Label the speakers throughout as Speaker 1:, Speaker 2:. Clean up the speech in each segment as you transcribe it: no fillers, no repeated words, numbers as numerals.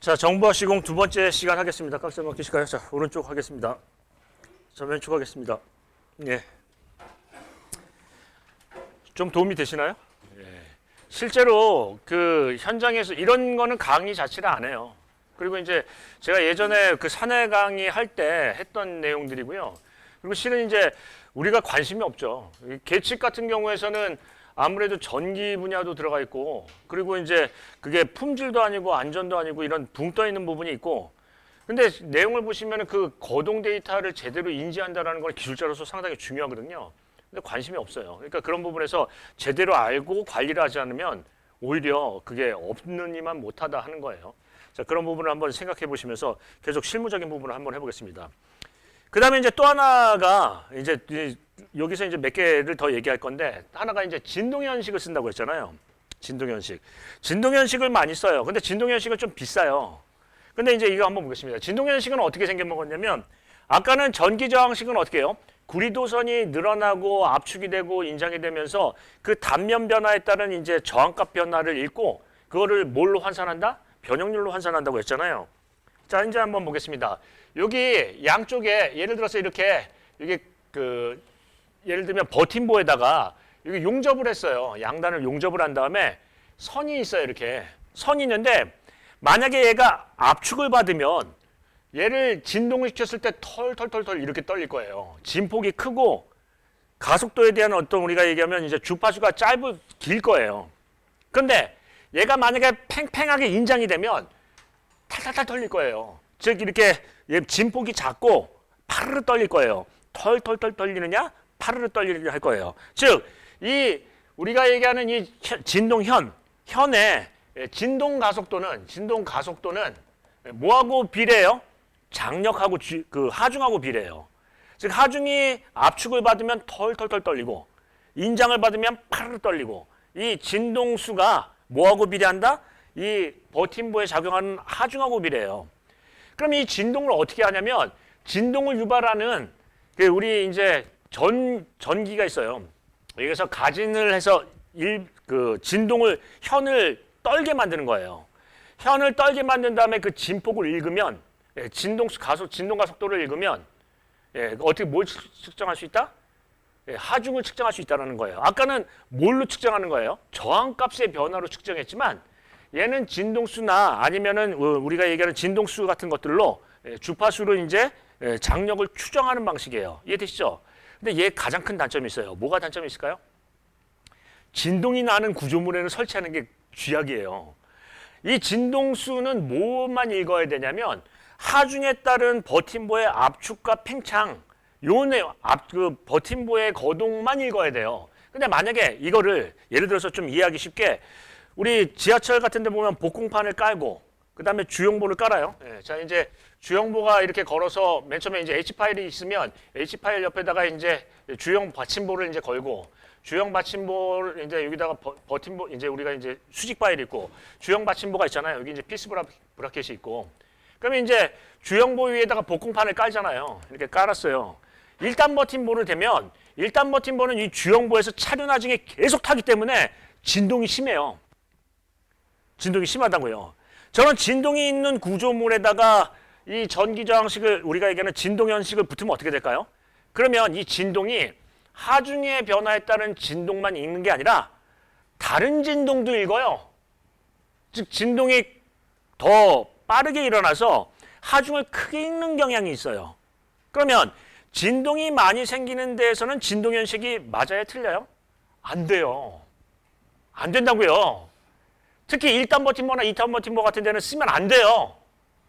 Speaker 1: 자, 정보화 시공 두 번째 시간 하겠습니다. 깍지 한번 끼실까요? 자, 오른쪽 하겠습니다. 자, 왼쪽 하겠습니다. 예. 좀 도움이 되시나요? 예. 실제로 그 현장에서 이런 거는 강의 자체를 안 해요. 그리고 이제 제가 예전에 그 사내 강의 할 때 했던 내용들이고요. 그리고 실은 이제 우리가 관심이 없죠. 계측 같은 경우에서는 아무래도 전기 분야도 들어가 있고, 그리고 이제 그게 품질도 아니고 안전도 아니고 이런 붕 떠 있는 부분이 있고, 근데 내용을 보시면 그 거동 데이터를 제대로 인지한다는 건 기술자로서 상당히 중요하거든요. 근데 관심이 없어요. 그러니까 그런 부분에서 제대로 알고 관리를 하지 않으면 오히려 그게 없느니만 못하다 하는 거예요. 자, 그런 부분을 한번 생각해 보시면서 계속 실무적인 부분을 한번 해보겠습니다. 그 다음에 이제 또 하나가 이제 여기서 이제 몇 개를 더 얘기할 건데, 하나가 이제 진동현식을 쓴다고 했잖아요. 진동현식. 진동현식을 많이 써요. 근데 진동현식은 좀 비싸요. 근데 이제 이거 한번 보겠습니다. 진동현식은 어떻게 생겨먹었냐면, 아까는 전기저항식은 어떻게 해요? 구리도선이 늘어나고 압축이 되고 인장이 되면서 그 단면 변화에 따른 이제 저항값 변화를 읽고 그거를 뭘로 환산한다? 변형률로 환산한다고 했잖아요. 자, 이제 한번 보겠습니다. 여기 양쪽에 예를 들어서 이렇게 이게 그 예를 들면 버팀보에다가 여기 용접을 했어요. 양단을 용접을 한 다음에 선이 있어요. 이렇게 선이 있는데 만약에 얘가 압축을 받으면 얘를 진동을 시켰을 때 털털털털 이렇게 떨릴 거예요. 진폭이 크고 가속도에 대한 어떤 우리가 얘기하면 이제 주파수가 길 거예요. 그런데 얘가 만약에 팽팽하게 인장이 되면 탈탈탈 떨릴 거예요. 즉 이렇게 진폭이 작고 파르르 떨릴 거예요. 털털털 떨리느냐 파르르 떨리느냐 할 거예요. 즉 이 우리가 얘기하는 이 진동현의 진동 가속도는 뭐하고 비례해요? 장력하고 그 하중하고 비례해요. 즉 하중이 압축을 받으면 털털털 떨리고 인장을 받으면 파르르 떨리고, 이 진동수가 뭐하고 비례한다? 이 버팀보에 작용하는 하중하고 비례해요. 그럼 이 진동을 어떻게 하냐면, 진동을 유발하는 우리 이제 전기가 있어요. 여기서 가진을 해서 현을 떨게 만드는 거예요. 현을 떨게 만든 다음에 그 진폭을 읽으면, 진동 가속도를 읽으면 어떻게 뭘 측정할 수 있다? 하중을 측정할 수 있다는 거예요. 아까는 뭘로 측정하는 거예요? 저항값의 변화로 측정했지만 얘는 진동수나 아니면은 우리가 얘기하는 진동수 같은 것들로 주파수로 이제 장력을 추정하는 방식이에요. 이해되시죠? 근데 얘 가장 큰 단점이 있어요. 뭐가 단점이 있을까요? 진동이 나는 구조물에는 설치하는 게 쥐약이에요. 이 진동수는 뭐만 읽어야 되냐면 하중에 따른 버팀보의 압축과 팽창, 그 버팀보의 거동만 읽어야 돼요. 근데 만약에 이거를 예를 들어서 좀 이해하기 쉽게 우리 지하철 같은 데 보면 복공판을 깔고 그다음에 주용보를 깔아요. 자, 이제 주용보가 이렇게 걸어서 맨 처음에 이제 H파일이 있으면 H파일 옆에다가 이제 주용 받침보를 이제 걸고, 주용 받침보를 이제 여기다가 버팀보 이제 우리가 이제 수직 파일이 있고 주용 받침보가 있잖아요. 여기 이제 피스 브라켓이 있고. 그러면 이제 주용보 위에다가 복공판을 깔잖아요. 이렇게 깔았어요. 1단 버팀보를 대면 1단 버팀보는 이 주용보에서 차륜 하중이 계속 타기 때문에 진동이 심해요. 진동이 심하다고요. 저는 진동이 있는 구조물에다가 이 전기저항식을 우리가 얘기하는 진동현식을 붙으면 어떻게 될까요? 그러면 이 진동이 하중의 변화에 따른 진동만 읽는 게 아니라 다른 진동도 읽어요. 즉 진동이 더 빠르게 일어나서 하중을 크게 읽는 경향이 있어요. 그러면 진동이 많이 생기는 데에서는 진동현식이 맞아요? 틀려요? 안 돼요. 안 된다고요. 특히 1단 버팀보나 2단 버팀보 같은 데는 쓰면 안 돼요.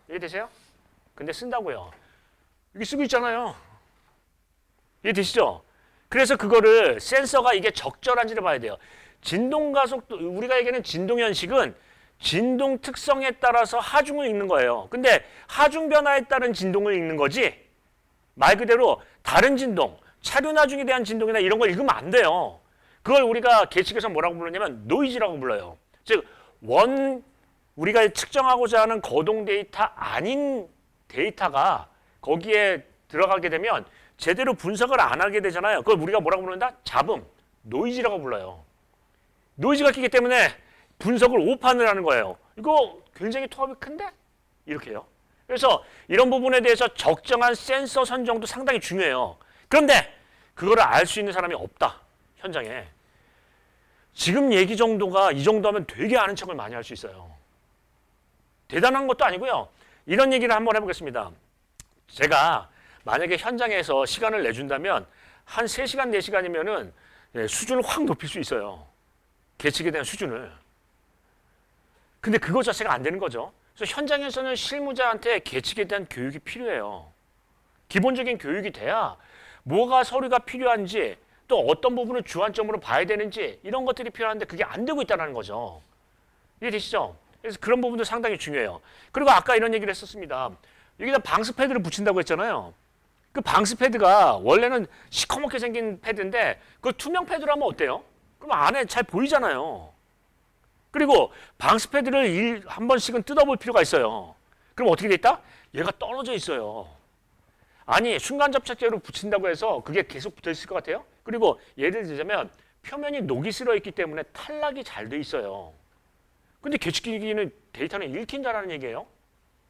Speaker 1: 이해되세요? 근데 쓴다고요. 여기 쓰고 있잖아요. 이해되시죠? 그래서 그거를 센서가 이게 적절한지를 봐야 돼요. 진동 가속도, 우리가 얘기하는 진동현식은 진동 특성에 따라서 하중을 읽는 거예요. 근데 하중 변화에 따른 진동을 읽는 거지, 말 그대로 다른 진동, 차륜 하중에 대한 진동이나 이런 걸 읽으면 안 돼요. 그걸 우리가 계측에서 뭐라고 부르냐면 노이즈라고 불러요. 즉 우리가 측정하고자 하는 거동 데이터 아닌 데이터가 거기에 들어가게 되면 제대로 분석을 안 하게 되잖아요. 그걸 우리가 뭐라고 부른다? 잡음, 노이즈라고 불러요. 노이즈가 끼기 때문에 분석을 오판을 하는 거예요. 이거 굉장히 토합이 큰데? 이렇게요. 그래서 이런 부분에 대해서 적정한 센서 선정도 상당히 중요해요. 그런데 그거를 알 수 있는 사람이 없다. 현장에. 지금 얘기 정도가 이 정도 하면 되게 아는 척을 많이 할 수 있어요. 대단한 것도 아니고요. 이런 얘기를 한번 해보겠습니다. 제가 만약에 현장에서 시간을 내준다면 한 3시간, 4시간이면은 수준을 확 높일 수 있어요. 계측에 대한 수준을. 근데 그거 자체가 안 되는 거죠. 그래서 현장에서는 실무자한테 계측에 대한 교육이 필요해요. 기본적인 교육이 돼야 뭐가 서류가 필요한지 또 어떤 부분을 주안점으로 봐야 되는지 이런 것들이 필요한데 그게 안 되고 있다는 거죠. 이해되시죠? 그래서 그런 부분도 상당히 중요해요. 그리고 아까 이런 얘기를 했었습니다. 여기다 방수 패드를 붙인다고 했잖아요. 그 방수 패드가 원래는 시커멓게 생긴 패드인데 그걸 투명 패드로 하면 어때요? 그럼 안에 잘 보이잖아요. 그리고 방수 패드를 한 번씩은 뜯어볼 필요가 있어요. 그럼 어떻게 돼 있다? 얘가 떨어져 있어요. 아니 순간 접착제로 붙인다고 해서 그게 계속 붙어 있을 것 같아요? 그리고 예를 들자면 표면이 녹이 슬어 있기 때문에 탈락이 잘 돼 있어요. 근데 계측기기는 데이터는 읽힌다라는 얘기예요.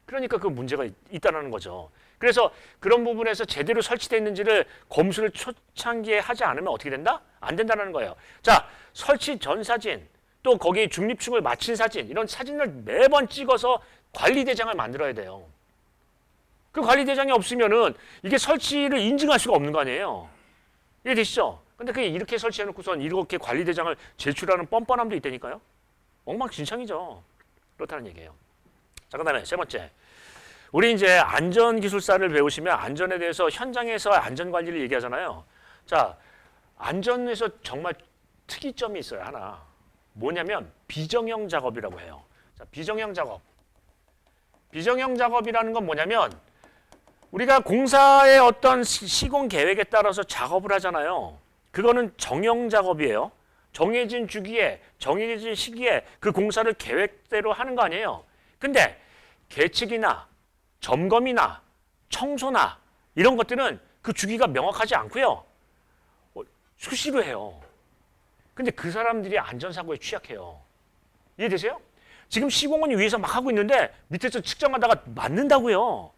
Speaker 1: 그러니까 그 문제가 있다는 거죠. 그래서 그런 부분에서 제대로 설치되어 있는지를 검수를 초창기에 하지 않으면 어떻게 된다? 안 된다는 거예요. 자, 설치 전 사진, 또 거기 중립축을 마친 사진, 이런 사진을 매번 찍어서 관리대장을 만들어야 돼요. 그 관리대장이 없으면은 이게 설치를 인증할 수가 없는 거 아니에요. 이해되시죠? 근데 그게 이렇게 설치해놓고선 이렇게 관리대장을 제출하는 뻔뻔함도 있다니까요. 엉망진창이죠. 그렇다는 얘기예요. 자, 그 다음에 세 번째. 우리 이제 안전기술사를 배우시면 안전에 대해서 현장에서 안전관리를 얘기하잖아요. 자, 안전에서 정말 특이점이 있어요. 하나. 뭐냐면 비정형 작업이라고 해요. 자, 비정형 작업. 비정형 작업이라는 건 뭐냐면 우리가 공사의 어떤 시공 계획에 따라서 작업을 하잖아요. 그거는 정형 작업이에요. 정해진 주기에, 정해진 시기에 그 공사를 계획대로 하는 거 아니에요. 근데 계측이나 점검이나 청소나 이런 것들은 그 주기가 명확하지 않고요. 수시로 해요. 근데 그 사람들이 안전사고에 취약해요. 이해되세요? 지금 시공은 위에서 막 하고 있는데 밑에서 측정하다가 맞는다고요.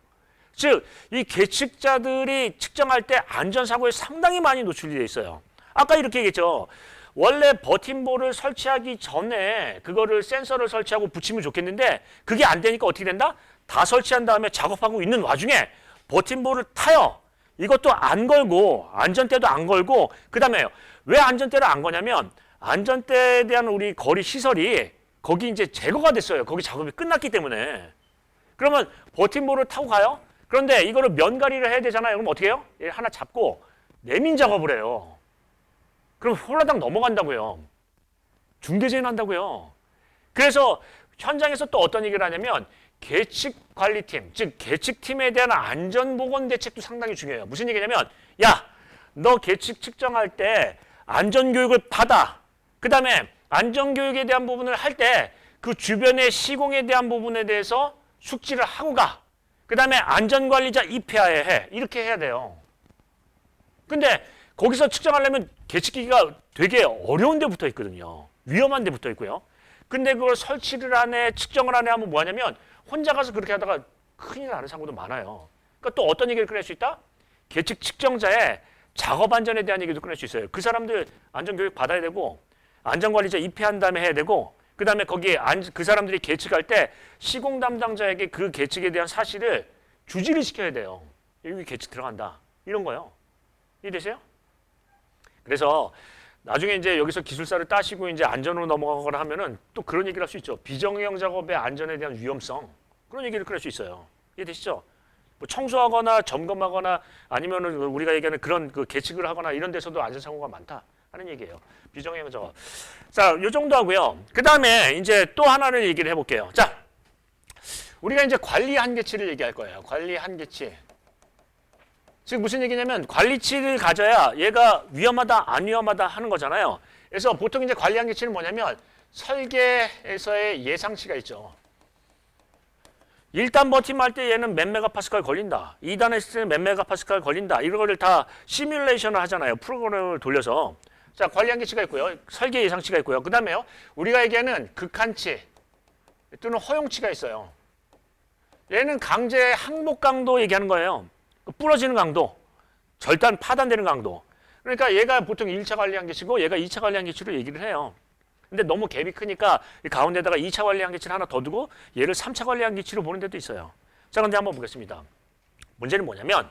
Speaker 1: 즉, 이 계측자들이 측정할 때 안전사고에 상당히 많이 노출이 돼 있어요. 아까 이렇게 얘기했죠. 원래 버팀볼을 설치하기 전에 그거를 센서를 설치하고 붙이면 좋겠는데 그게 안 되니까 어떻게 된다? 다 설치한 다음에 작업하고 있는 와중에 버팀볼을 타요. 이것도 안 걸고 안전대도 안 걸고 그 다음에 왜 안전대를 안 거냐면 안전대에 대한 우리 거리 시설이 거기 이제 제거가 됐어요. 거기 작업이 끝났기 때문에. 그러면 버팀볼을 타고 가요. 그런데 이거를 면가리를 해야 되잖아요. 그럼 어떻게 해요? 얘를 하나 잡고 내민 작업을 해요. 그럼 홀라당 넘어간다고요. 중대재해 난다고요. 그래서 현장에서 또 어떤 얘기를 하냐면 계측관리팀, 즉 계측팀에 대한 안전보건 대책도 상당히 중요해요. 무슨 얘기냐면 야, 너 계측 측정할 때 안전교육을 받아. 그 다음에 안전교육에 대한 부분을 할 때 그 주변의 시공에 대한 부분에 대해서 숙지를 하고 가. 그 다음에 안전관리자 입회하에 해. 이렇게 해야 돼요. 근데 거기서 측정하려면 계측기기가 되게 어려운 데 붙어 있거든요. 위험한 데 붙어 있고요. 근데 그걸 설치를 하네, 측정을 하네 하면 뭐 하냐면 혼자 가서 그렇게 하다가 큰일 나는 상황도 많아요. 그러니까 또 어떤 얘기를 꺼낼 수 있다? 계측 측정자의 작업 안전에 대한 얘기도 꺼낼 수 있어요. 그 사람들 안전교육 받아야 되고 안전관리자 입회한 다음에 해야 되고 그 다음에 거기에 그 사람들이 계측할 때 시공 담당자에게 그 계측에 대한 사실을 주지를 시켜야 돼요. 여기 계측 들어간다. 이런 거요. 이해되세요? 그래서 나중에 이제 여기서 기술사를 따시고 이제 안전으로 넘어가거나 하면은 또 그런 얘기를 할 수 있죠. 비정형 작업의 안전에 대한 위험성. 그런 얘기를 꺼낼 수 있어요. 이해되시죠? 뭐 청소하거나 점검하거나 아니면은 우리가 얘기하는 그런 그 계측을 하거나 이런 데서도 안전사고가 많다 하는 얘기예요. 비정형 작업. 자, 요 정도 하고요. 그 다음에 이제 또 하나를 얘기를 해볼게요. 자, 우리가 이제 관리 한계치를 얘기할 거예요. 관리 한계치. 즉 무슨 얘기냐면 관리치를 가져야 얘가 위험하다 안 위험하다 하는 거잖아요. 그래서 보통 이제 관리 한계치는 뭐냐면 설계에서의 예상치가 있죠. 1단 버팀할 때 얘는 몇 메가파스칼 걸린다. 2단 했을 때는 몇 메가파스칼 걸린다. 이런 거를 다 시뮬레이션을 하잖아요. 프로그램을 돌려서. 자, 관리 한계치가 있고요. 설계 예상치가 있고요. 그 다음에요. 우리가 얘기하는 극한치 또는 허용치가 있어요. 얘는 강제 항복 강도 얘기하는 거예요. 부러지는 강도, 절단 파단되는 강도. 그러니까 얘가 보통 1차 관리 한계치고 얘가 2차 관리 한계치로 얘기를 해요. 근데 너무 갭이 크니까 이 가운데다가 2차 관리 한계치를 하나 더 두고 얘를 3차 관리 한계치로 보는 데도 있어요. 자, 근데 한번 보겠습니다. 문제는 뭐냐면,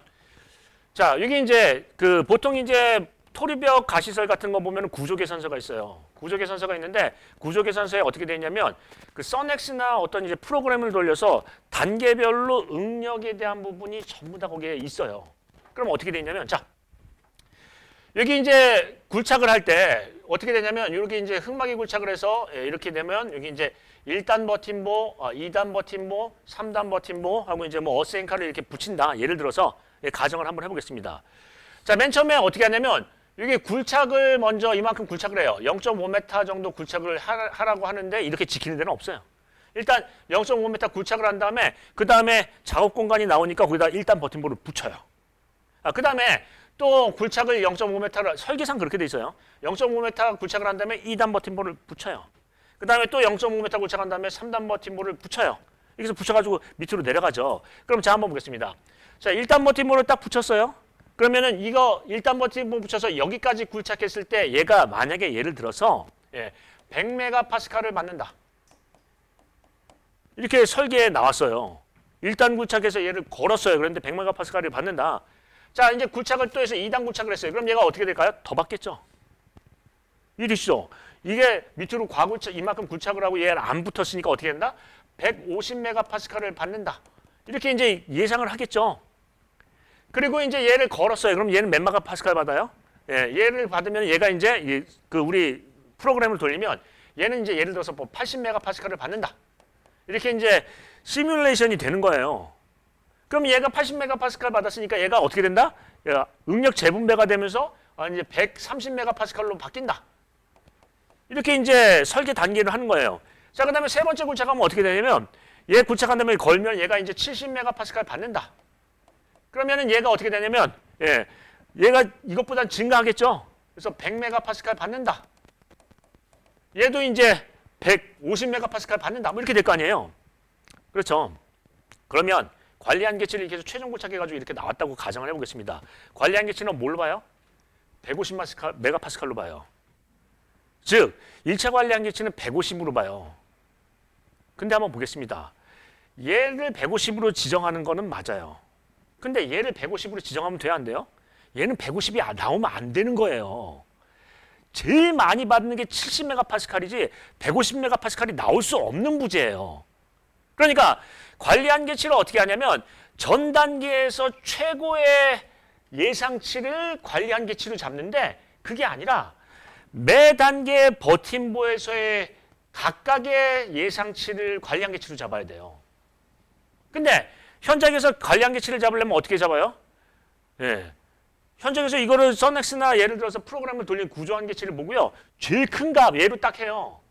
Speaker 1: 자, 여기 이제 그 보통 이제 토리벽 가시설 같은 거 보면 구조계산서가 있어요. 구조계산서가 있는데 구조계산서에 어떻게 되어 있냐면 그 써넥스나 어떤 이제 프로그램을 돌려서 단계별로 응력에 대한 부분이 전부 다 거기에 있어요. 그럼 어떻게 되어 있냐면, 자, 여기 이제 굴착을 할 때 어떻게 되냐면 이렇게 이제 흑막이 굴착을 해서 이렇게 되면 여기 이제 1단 버팀보, 2단 버팀보, 3단 버팀보 하고 이제 뭐 어센카를 이렇게 붙인다. 예를 들어서 가정을 한번 해보겠습니다. 자, 맨 처음에 어떻게 하냐면 여기 굴착을 먼저 이만큼 굴착을 해요. 0.5m 정도 굴착을 하라고 하는데 이렇게 지키는 데는 없어요. 일단 0.5m 굴착을 한 다음에 그 다음에 작업 공간이 나오니까 거기다 1단 버팀보를 붙여요. 그 다음에 또 굴착을 0.5m를 설계상 그렇게 돼 있어요. 0.5m 굴착을 한 다음에 2단 버팀보를 붙여요. 그 다음에 또 0.5m 굴착한 다음에 3단 버팀보를 붙여요. 여기서 붙여가지고 밑으로 내려가죠. 그럼 자 한번 보겠습니다. 자, 1단 버팀보를 딱 붙였어요. 그러면은 이거 1단 버팀보 붙여서 여기까지 굴착했을 때 얘가 만약에 예를 들어서 100메가파스칼을 받는다. 이렇게 설계에 나왔어요. 1단 굴착해서 얘를 걸었어요. 그런데 100메가파스칼을 받는다. 자, 이제 굴착을 또 해서 2단 굴착을 했어요. 그럼 얘가 어떻게 될까요? 더 받겠죠. 이리시죠. 이게 밑으로 과굴착 이만큼 굴착을 하고 얘는 안 붙었으니까 어떻게 된다? 150메가파스칼을 받는다. 이렇게 이제 예상을 하겠죠. 그리고 이제 얘를 걸었어요. 그럼 얘는 몇 메가파스칼 받아요? 얘를 받으면 얘가 이제 그 우리 프로그램을 돌리면 얘는 이제 예를 들어서 뭐 80메가파스칼을 받는다. 이렇게 이제 시뮬레이션이 되는 거예요. 그럼 얘가 80메가파스칼 받았으니까 얘가 어떻게 된다? 얘가 응력 재분배가 되면서 이제 130메가파스칼로 바뀐다. 이렇게 이제 설계 단계를 하는 거예요. 자, 그다음에 세 번째 굴착하면 어떻게 되냐면 얘 굴착한 다음에 걸면 얘가 이제 70메가파스칼 받는다. 그러면은 얘가 어떻게 되냐면 얘가 이것보다 증가하겠죠. 그래서 100메가파스칼 받는다. 얘도 이제 150메가파스칼 받는다. 뭐 이렇게 될 거 아니에요. 그렇죠. 그러면 관리 한계치를 이렇게 해서 최종 굴착해가지고 이렇게 나왔다고 가정을 해보겠습니다. 관리 한계치는 뭘로 봐요? 150메가파스칼로 봐요. 즉 1차 관리 한계치는 150으로 봐요. 근데 한번 보겠습니다. 얘를 150으로 지정하는 거는 맞아요. 근데 얘를 150으로 지정하면 돼야 안 돼요? 얘는 150이 나오면 안 되는 거예요. 제일 많이 받는 게 70메가파스칼이지 150메가파스칼이 나올 수 없는 부재예요. 그러니까 관리 한계치를 어떻게 하냐면 전 단계에서 최고의 예상치를 관리 한계치로 잡는데 그게 아니라 매 단계 버팀보에서의 각각의 예상치를 관리 한계치로 잡아야 돼요. 근데 현장에서 관리 한계치를 잡으려면 어떻게 잡아요? 현장에서 이거를 써넥스나 예를 들어서 프로그램을 돌린 구조 한계치를 보고요. 제일 큰 값 얘로 딱 해요.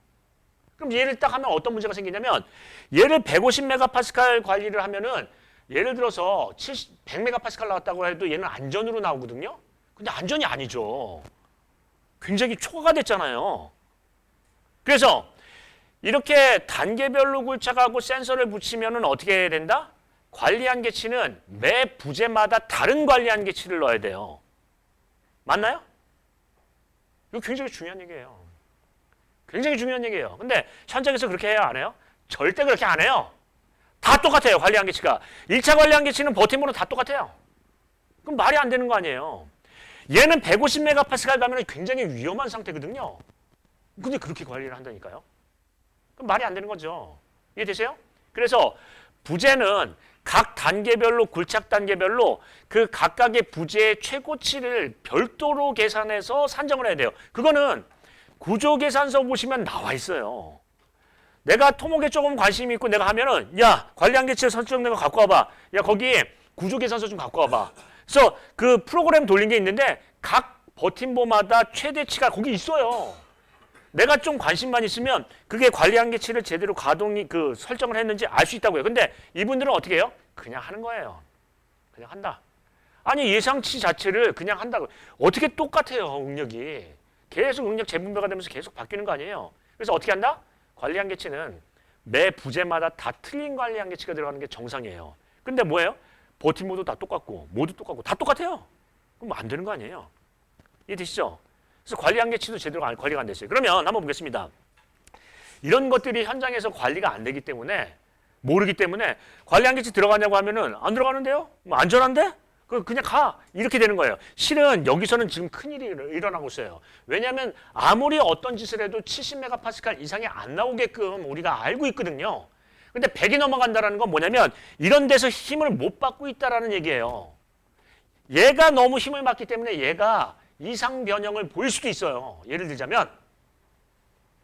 Speaker 1: 그럼 얘를 딱 하면 어떤 문제가 생기냐면 얘를 150메가파스칼 관리를 하면은 예를 들어서 100메가파스칼 나왔다고 해도 얘는 안전으로 나오거든요. 근데 안전이 아니죠. 굉장히 초과가 됐잖아요. 그래서 이렇게 단계별로 굴착하고 센서를 붙이면은 어떻게 된다? 관리 한계치는 매 부재마다 다른 관리 한계치를 넣어야 돼요. 맞나요? 이거 굉장히 중요한 얘기예요. 굉장히 중요한 얘기예요. 근데 현장에서 그렇게 해요? 안 해요? 절대 그렇게 안 해요. 다 똑같아요. 관리 한계치가. 1차 관리 한계치는 버팀으로 다 똑같아요. 그럼 말이 안 되는 거 아니에요. 얘는 150메가파스칼 가면 굉장히 위험한 상태거든요. 근데 그렇게 관리를 한다니까요. 그럼 말이 안 되는 거죠. 이해되세요? 그래서 부재는 각 단계별로 굴착 단계별로 그 각각의 부재의 최고치를 별도로 계산해서 산정을 해야 돼요. 그거는 구조계산서 보시면 나와 있어요. 내가 토목에 조금 관심이 있고 내가 하면은 야 관리 한계치 설정된 거 갖고 와봐. 야 거기에 구조계산서 좀 갖고 와봐. 그래서 그 프로그램 돌린 게 있는데 각 버팀보마다 최대치가 거기 있어요. 내가 좀 관심만 있으면 그게 관리 한계치를 제대로 가동이 설정을 했는지 알 수 있다고요. 근데 이분들은 어떻게 해요? 그냥 하는 거예요. 그냥 한다. 아니 예상치 자체를 그냥 한다고. 어떻게 똑같아요 응력이. 계속 응력 재분배가 되면서 계속 바뀌는 거 아니에요. 그래서 어떻게 한다? 관리 한계치는 매 부재마다 다 틀린 관리 한계치가 들어가는 게 정상이에요. 근데 뭐예요? 버팀목도 다 똑같고 모두 똑같고 다 똑같아요. 그럼 안 되는 거 아니에요? 이해되시죠? 그래서 관리 한계치도 제대로 관리가 안 됐어요. 그러면 한번 보겠습니다. 이런 것들이 현장에서 관리가 안 되기 때문에 모르기 때문에 관리 한계치 들어가냐고 하면은 안 들어가는데요? 뭐 안전한데? 그냥 가. 이렇게 되는 거예요. 실은 여기서는 지금 큰일이 일어나고 있어요. 왜냐하면 아무리 어떤 짓을 해도 70메가파스칼 이상이 안 나오게끔 우리가 알고 있거든요. 근데 100이 넘어간다는 건 뭐냐면 이런 데서 힘을 못 받고 있다라는 얘기예요. 얘가 너무 힘을 받기 때문에 얘가 이상 변형을 보일 수도 있어요. 예를 들자면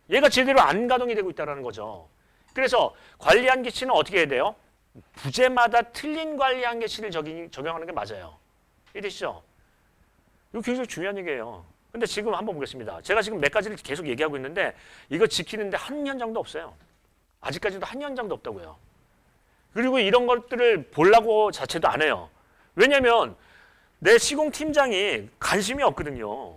Speaker 1: 얘가 제대로 안 가동이 되고 있다는 거죠. 그래서 관리 한계치는 어떻게 해야 돼요? 부재마다 틀린 관리 한계치를 적용하는 게 맞아요. 이해되시죠? 이거 굉장히 중요한 얘기예요. 근데 지금 한번 보겠습니다. 제가 지금 몇 가지를 계속 얘기하고 있는데 이거 지키는데 한 현장도 없어요. 아직까지도 한 현장도 없다고요. 그리고 이런 것들을 보려고 자체도 안 해요. 왜냐하면 내 시공팀장이 관심이 없거든요.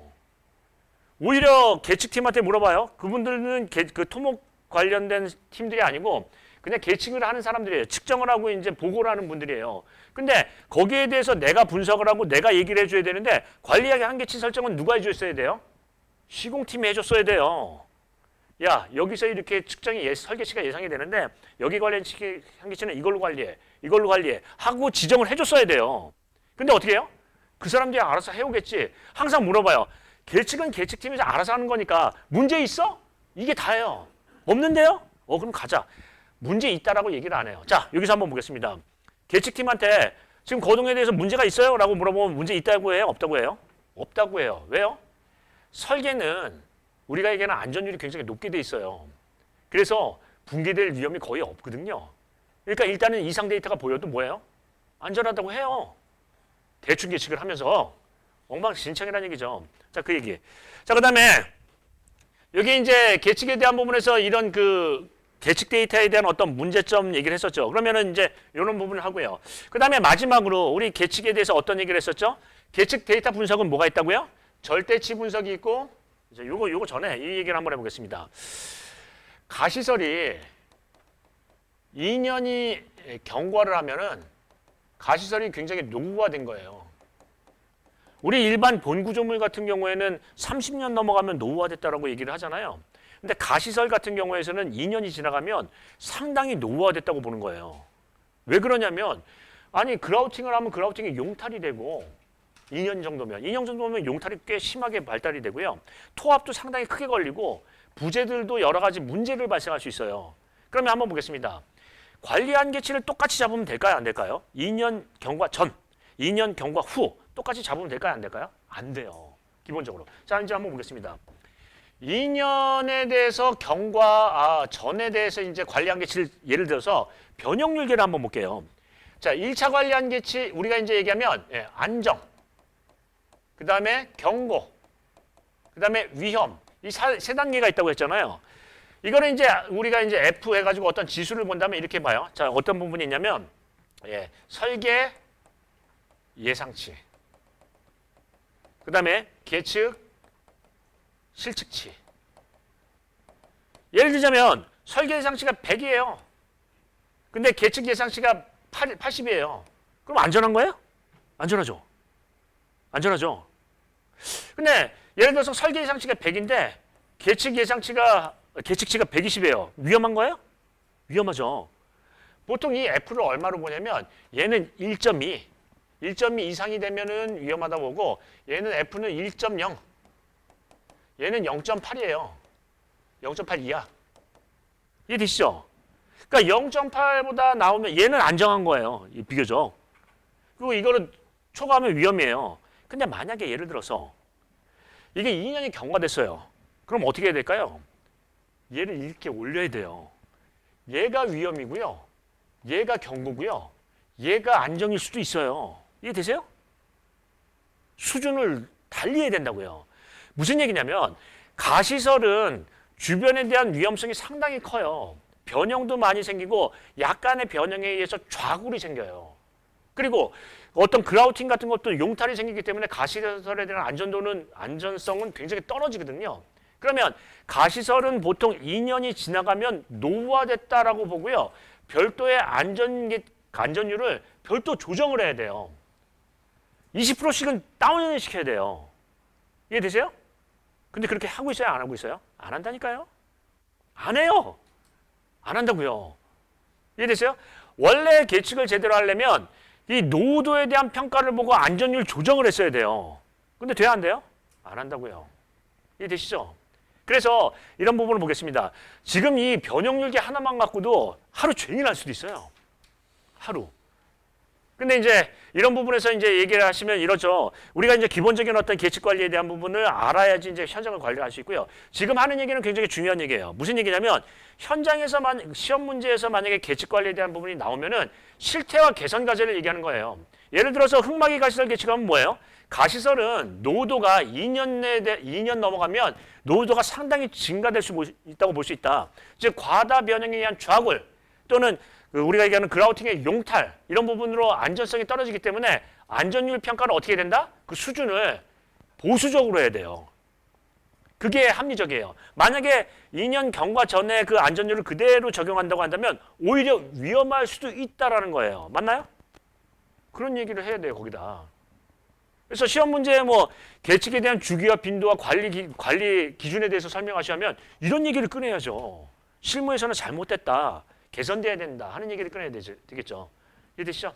Speaker 1: 오히려 계측팀한테 물어봐요. 그분들은 그 토목 관련된 팀들이 아니고 그냥 계측을 하는 사람들이에요. 측정을 하고 이제 보고를 하는 분들이에요. 근데 거기에 대해서 내가 분석을 하고 내가 얘기를 해줘야 되는데 관리하기 한계치 설정은 누가 해줬어야 돼요? 시공팀이 해줬어야 돼요. 야, 여기서 이렇게 측정이 설계치가 예상이 되는데 여기 관련 한계치는 이걸로 관리해 하고 지정을 해줬어야 돼요. 근데 어떻게 해요? 그 사람들이 알아서 해오겠지. 항상 물어봐요. 계측은 계측팀에서 알아서 하는 거니까 문제 있어? 이게 다예요. 없는데요? 그럼 가자. 문제 있다라고 얘기를 안 해요. 자, 여기서 한번 보겠습니다. 계측팀한테 지금 거동에 대해서 문제가 있어요? 라고 물어보면 문제 있다고 해요? 없다고 해요? 없다고 해요. 왜요? 설계는 우리가 얘기하는 안전율이 굉장히 높게 돼 있어요. 그래서 붕괴될 위험이 거의 없거든요. 그러니까 일단은 이상 데이터가 보여도 뭐예요? 안전하다고 해요. 대충 계측을 하면서 엉망진창이라는 얘기죠. 자, 그 얘기. 자, 그 다음에 여기 이제 계측에 대한 부분에서 이런 그 계측 데이터에 대한 어떤 문제점 얘기를 했었죠. 그러면은 이제 이런 부분을 하고요. 그 다음에 마지막으로 우리 계측에 대해서 어떤 얘기를 했었죠? 계측 데이터 분석은 뭐가 있다고요? 절대치 분석이 있고 이제 요거 전에 이 얘기를 한번 해보겠습니다. 가시설이 2년이 경과를 하면은 가시설이 굉장히 노후화된 거예요. 우리 일반 본구조물 같은 경우에는 30년 넘어가면 노후화됐다라고 얘기를 하잖아요. 근데 가시설 같은 경우에서는 2년이 지나가면 상당히 노후화됐다고 보는 거예요. 왜 그러냐면 아니 그라우팅을 하면 그라우팅이 용탈이 되고 2년 정도면 용탈이 꽤 심하게 발달이 되고요. 토합도 상당히 크게 걸리고 부재들도 여러 가지 문제를 발생할 수 있어요. 그러면 한번 보겠습니다. 관리 한계치를 똑같이 잡으면 될까요? 안 될까요? 2년 경과 전, 2년 경과 후 똑같이 잡으면 될까요? 안 될까요? 안 돼요. 기본적으로. 자, 이제 한번 보겠습니다. 2년에 대해서 전에 대해서 이제 관리 한계치를 예를 들어서 변형률계를 한번 볼게요. 자, 1차 관리 한계치 우리가 이제 얘기하면 안정, 그 다음에 경고, 그 다음에 위험 이 세 단계가 있다고 했잖아요. 이거는 이제 우리가 이제 F 해가지고 어떤 지수를 본다면 이렇게 봐요. 자, 어떤 부분이 있냐면 설계 예상치, 그 다음에 계측 실측치. 예를 들자면 설계 예상치가 100이에요. 근데 계측 예상치가 80이에요. 그럼 안전한 거예요? 안전하죠. 안전하죠. 근데 예를 들어서 설계 예상치가 100인데 계측치가 120이에요. 위험한 거예요? 위험하죠. 보통 이 F를 얼마로 보냐면 얘는 1.2 이상이 되면은 위험하다고 보고 얘는 F는 1.0 얘는 0.8이에요. 0.8 이하. 이해되시죠? 그러니까 0.8보다 나오면 얘는 안정한 거예요. 비교적. 그리고 이거는 초과하면 위험이에요. 근데 만약에 예를 들어서 이게 2년이 경과됐어요. 그럼 어떻게 해야 될까요? 얘를 이렇게 올려야 돼요. 얘가 위험이고요. 얘가 경고고요. 얘가 안정일 수도 있어요. 이해되세요? 수준을 달리해야 된다고요. 무슨 얘기냐면 가시설은 주변에 대한 위험성이 상당히 커요. 변형도 많이 생기고 약간의 변형에 의해서 좌굴이 생겨요. 그리고 어떤 그라우팅 같은 것도 용탈이 생기기 때문에 가시설에 대한 안전성은 굉장히 떨어지거든요. 그러면 가시설은 보통 2년이 지나가면 노후화됐다라고 보고요. 별도의 안전율을 별도 조정을 해야 돼요. 20%씩은 다운을 시켜야 돼요. 이해되세요? 근데 그렇게 하고 있어요? 안 하고 있어요? 안 한다니까요? 안 해요. 안 한다고요. 이해되세요? 원래 계측을 제대로 하려면 이 노후도에 대한 평가를 보고 안전율 조정을 했어야 돼요. 근데 돼야 안 돼요? 안 한다고요. 이해되시죠? 그래서 이런 부분을 보겠습니다. 지금 이 변형률계 하나만 갖고도 하루 종일 할 수도 있어요. 하루. 근데 이제 이런 부분에서 이제 얘기를 하시면 이러죠. 우리가 이제 기본적인 어떤 계측 관리에 대한 부분을 알아야지 이제 현장을 관리할 수 있고요. 지금 하는 얘기는 굉장히 중요한 얘기예요. 무슨 얘기냐면 현장에서 시험 문제에서 만약에 계측 관리에 대한 부분이 나오면은 실태와 개선 과제를 얘기하는 거예요. 예를 들어서 흙막이 가시설 계측하면 뭐예요? 가시설은 노후도가 2년 넘어가면 노후도가 상당히 증가될 수 있다고 볼 수 있다. 즉 과다 변형에 의한 좌굴 또는 우리가 얘기하는 그라우팅의 용탈 이런 부분으로 안전성이 떨어지기 때문에 안전율 평가를 어떻게 해야 된다? 그 수준을 보수적으로 해야 돼요. 그게 합리적이에요. 만약에 2년 경과 전에 그 안전율을 그대로 적용한다고 한다면 오히려 위험할 수도 있다라는 거예요. 맞나요? 그런 얘기를 해야 돼요, 거기다. 그래서 시험 문제에 뭐 계측에 대한 주기와 빈도와 관리 기준에 대해서 설명하시면 이런 얘기를 꺼내야죠. 실무에서는 잘못됐다. 개선돼야 된다 하는 얘기를 꺼내야 되겠죠. 이해되시죠?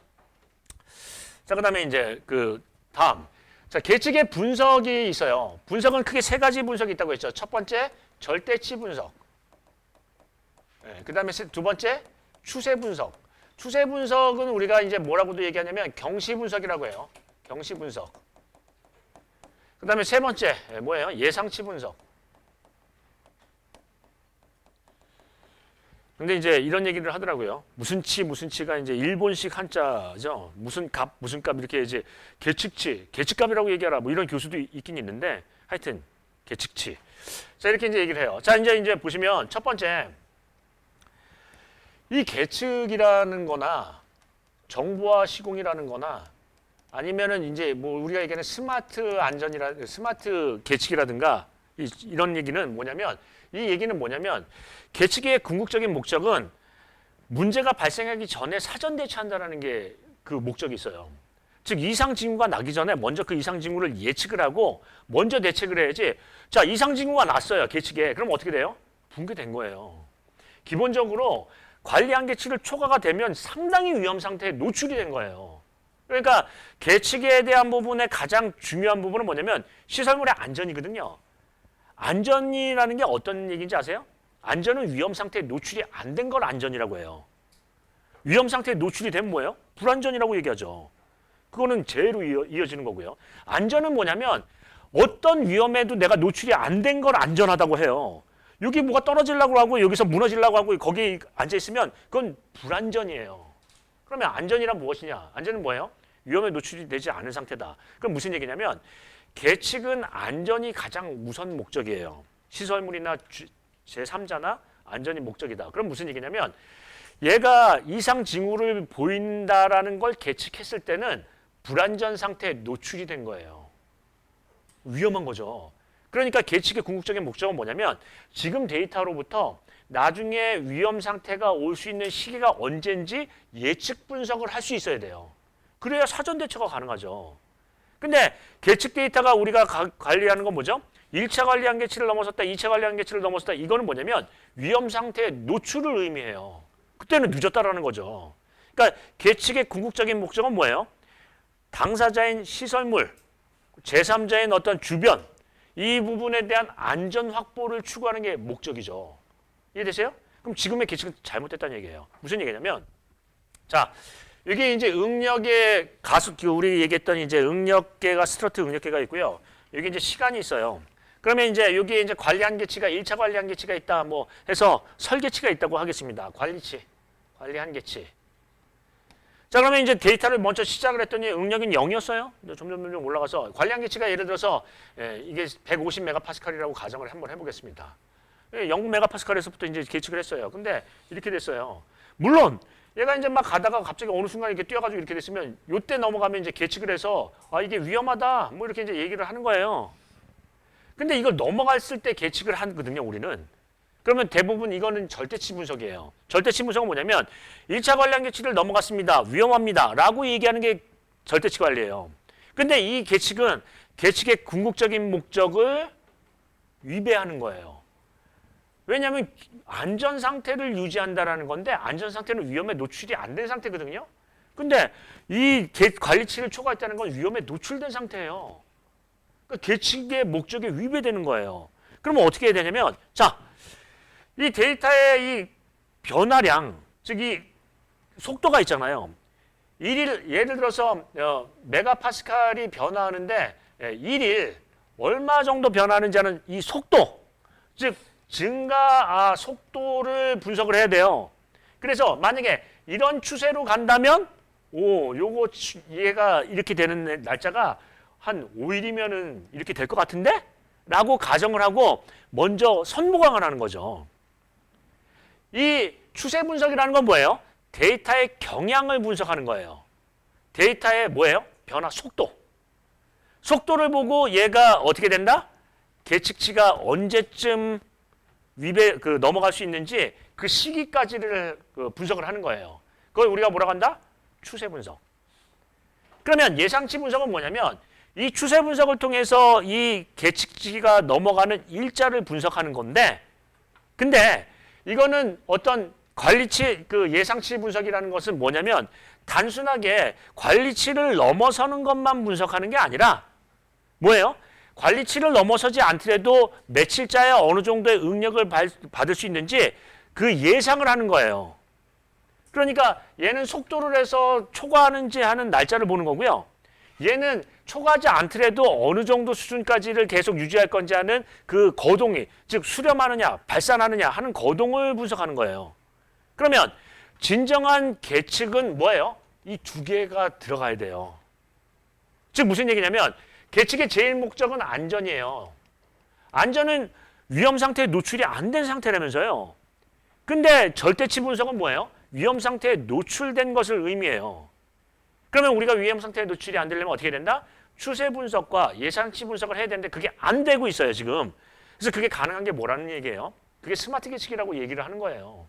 Speaker 1: 자, 그다음에 이제 그 다음. 자, 계측의 분석이 있어요. 분석은 크게 세 가지 분석이 있다고 했죠. 첫 번째, 절대치 분석. 네, 그다음에 두 번째, 추세 분석. 추세 분석은 우리가 이제 뭐라고도 얘기하냐면 경시 분석이라고 해요. 경시 분석. 그다음에 세 번째, 뭐예요? 예상치 분석. 근데 이제 이런 얘기를 하더라고요. 무슨 치가 이제 일본식 한자죠. 무슨 값 이렇게 이제 계측값이라고 얘기하라. 뭐 이런 교수도 있긴 있는데 하여튼 계측치. 자, 이렇게 이제 얘기를 해요. 자, 이제 보시면 첫 번째 이 계측이라는 거나 정보화 시공이라는 거나 아니면은 이제 뭐 우리가 얘기하는 스마트 계측이라든가 이런 얘기는 뭐냐면 이 얘기는 뭐냐면 계측의 궁극적인 목적은 문제가 발생하기 전에 사전 대처한다는 게 그 목적이 있어요. 즉 이상 징후가 나기 전에 먼저 그 이상 징후를 예측을 하고 먼저 대책을 해야지. 자, 이상 징후가 났어요. 계측에. 그럼 어떻게 돼요? 붕괴된 거예요. 기본적으로 관리 한계치를 초과가 되면 상당히 위험 상태에 노출이 된 거예요. 그러니까 계측에 대한 부분의 가장 중요한 부분은 뭐냐면 시설물의 안전이거든요. 안전이라는 게 어떤 얘기인지 아세요? 안전은 위험 상태에 노출이 안 된 걸 안전이라고 해요. 위험 상태에 노출이 되면 뭐예요? 불안전이라고 얘기하죠. 그거는 재해로 이어지는 거고요. 안전은 뭐냐면 어떤 위험에도 내가 노출이 안 된 걸 안전하다고 해요. 여기 뭐가 떨어지려고 하고 여기서 무너지려고 하고 거기 앉아있으면 그건 불안전이에요. 그러면 안전이란 무엇이냐? 안전은 뭐예요? 위험에 노출이 되지 않은 상태다. 그럼 무슨 얘기냐면 계측은 안전이 가장 우선 목적이에요. 시설물이나 제3자나 안전이 목적이다. 그럼 무슨 얘기냐면 얘가 이상 징후를 보인다라는 걸 계측했을 때는 불안전 상태에 노출이 된 거예요. 위험한 거죠. 그러니까 계측의 궁극적인 목적은 뭐냐면 지금 데이터로부터 나중에 위험 상태가 올 수 있는 시기가 언제인지 예측 분석을 할 수 있어야 돼요. 그래야 사전 대처가 가능하죠. 근데 계측 데이터가 우리가 관리하는 건 뭐죠? 1차 관리 한계치를 넘어섰다, 2차 관리 한계치를 넘어섰다. 이거는 뭐냐면 위험 상태의 노출을 의미해요. 그때는 늦었다라는 거죠. 그러니까 계측의 궁극적인 목적은 뭐예요? 당사자인 시설물, 제3자인 어떤 주변, 이 부분에 대한 안전 확보를 추구하는 게 목적이죠. 이해되세요? 그럼 지금의 계측은 잘못됐다는 얘기예요. 무슨 얘기냐면, 자, 이게 이제 응력의 우리 얘기했던 이제 응력계가 스트러트 응력계가 있고요. 여기 이제 시간이 있어요. 그러면 이제 여기에 이제 관리 한계치가 1차 관리 한계치가 있다 뭐 해서 설계치가 있다고 하겠습니다. 관리 한계치. 자, 그러면 이제 데이터를 먼저 시작을 했더니 응력은 0이었어요. 점점 올라가서 관리 한계치가 예를 들어서 이게 150메가파스칼이라고 가정을 한번 해보겠습니다. 0메가파스칼에서부터 이제 계측을 했어요. 근데 이렇게 됐어요. 물론 얘가 이제 막 가다가 갑자기 어느 순간 이렇게 뛰어가지고 이렇게 됐으면 요때 넘어가면 이제 계측을 해서 아 이게 위험하다 뭐 이렇게 이제 얘기를 하는 거예요. 근데 이걸 넘어갔을 때 계측을 하거든요, 우리는. 그러면 대부분 이거는 절대치 분석이에요. 절대치 분석은 뭐냐면 1차 관리한 계측을 넘어갔습니다. 위험합니다. 라고 얘기하는 게 절대치 관리예요. 근데 이 계측은 계측의 궁극적인 목적을 위배하는 거예요. 왜냐하면 안전 상태를 유지한다라는 건데 안전 상태는 위험에 노출이 안 된 상태거든요. 근데 이 관리치를 초과했다는 건 위험에 노출된 상태예요. 그러니까 계측의 목적에 위배되는 거예요. 그러면 어떻게 해야 되냐면 자, 이 데이터의 이 변화량, 즉 이 속도가 있잖아요. 예를 들어서 메가파스칼이 변화하는데 1일 얼마 정도 변하는지 하는 이 속도, 즉 증가 속도를 분석을 해야 돼요. 그래서 만약에 이런 추세로 간다면 요거 얘가 이렇게 되는 날짜가 한 5일이면은 이렇게 될 것 같은데? 라고 가정을 하고 먼저 선보강을 하는 거죠. 이 추세 분석이라는 건 뭐예요? 데이터의 경향을 분석하는 거예요. 데이터의 뭐예요? 변화 속도. 속도를 보고 얘가 어떻게 된다? 계측치가 언제쯤 넘어갈 수 있는지 그 시기까지를 분석을 하는 거예요. 그걸 우리가 뭐라고 한다? 추세 분석. 그러면 예상치 분석은 뭐냐면 이 추세 분석을 통해서 이 계측치가 넘어가는 일자를 분석하는 건데, 근데 이거는 어떤 관리치 예상치 분석이라는 것은 뭐냐면 단순하게 관리치를 넘어서는 것만 분석하는 게 아니라 뭐예요? 관리치를 넘어서지 않더라도 며칠자에 어느 정도의 응력을 받을 수 있는지 그 예상을 하는 거예요. 그러니까 얘는 속도를 해서 초과하는지 하는 날짜를 보는 거고요. 얘는 초과하지 않더라도 어느 정도 수준까지를 계속 유지할 건지 하는 그 거동이, 즉 수렴하느냐 발산하느냐 하는 거동을 분석하는 거예요. 그러면 진정한 계측은 뭐예요? 이 두 개가 들어가야 돼요. 즉 무슨 얘기냐면 계측의 제일 목적은 안전이에요. 안전은 위험 상태에 노출이 안 된 상태라면서요. 근데 절대치 분석은 뭐예요? 위험 상태에 노출된 것을 의미해요. 그러면 우리가 위험 상태에 노출이 안 되려면 어떻게 된다? 추세 분석과 예상치 분석을 해야 되는데 그게 안 되고 있어요, 지금. 그래서 그게 가능한 게 뭐라는 얘기예요? 그게 스마트 계측이라고 얘기를 하는 거예요.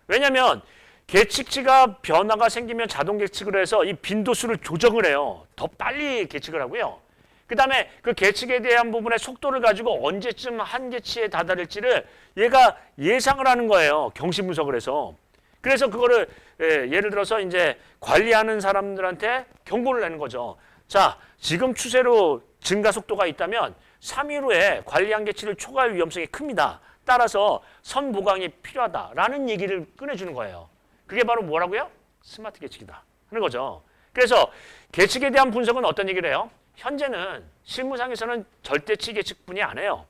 Speaker 1: 왜냐하면 계측치가 변화가 생기면 자동 계측을 해서 이 빈도수를 조정을 해요. 더 빨리 계측을 하고요. 그 다음에 그 계측에 대한 부분의 속도를 가지고 언제쯤 한계치에 다다를지를 얘가 예상을 하는 거예요. 경시 분석을 해서. 그래서 그거를 예를 들어서 이제 관리하는 사람들한테 경고를 내는 거죠. 자, 지금 추세로 증가 속도가 있다면 3일 후에 관리 한계치를 초과할 위험성이 큽니다. 따라서 선보강이 필요하다라는 얘기를 꺼내주는 거예요. 그게 바로 뭐라고요? 스마트 계측이다 하는 거죠. 그래서 계측에 대한 분석은 어떤 얘기를 해요? 현재는 실무상에서는 절대치 계측뿐이 안 해요.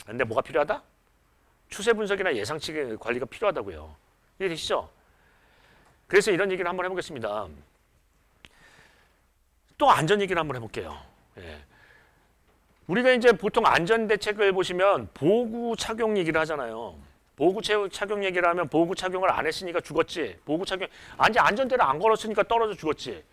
Speaker 1: 근데 뭐가 필요하다? 추세 분석이나 예상치 관리가 필요하다고요. 이해되시죠? 그래서 이런 얘기를 한번 해보겠습니다. 또 안전 얘기를 한번 해볼게요. 예. 우리가 이제 보통 안전대책을 보시면 보호구 착용 얘기를 하잖아요. 보호구 착용 얘기를 하면 보호구 착용을 안 했으니까 죽었지. 보호구 착용, 아니 안전대를 안 걸었으니까 떨어져 죽었지.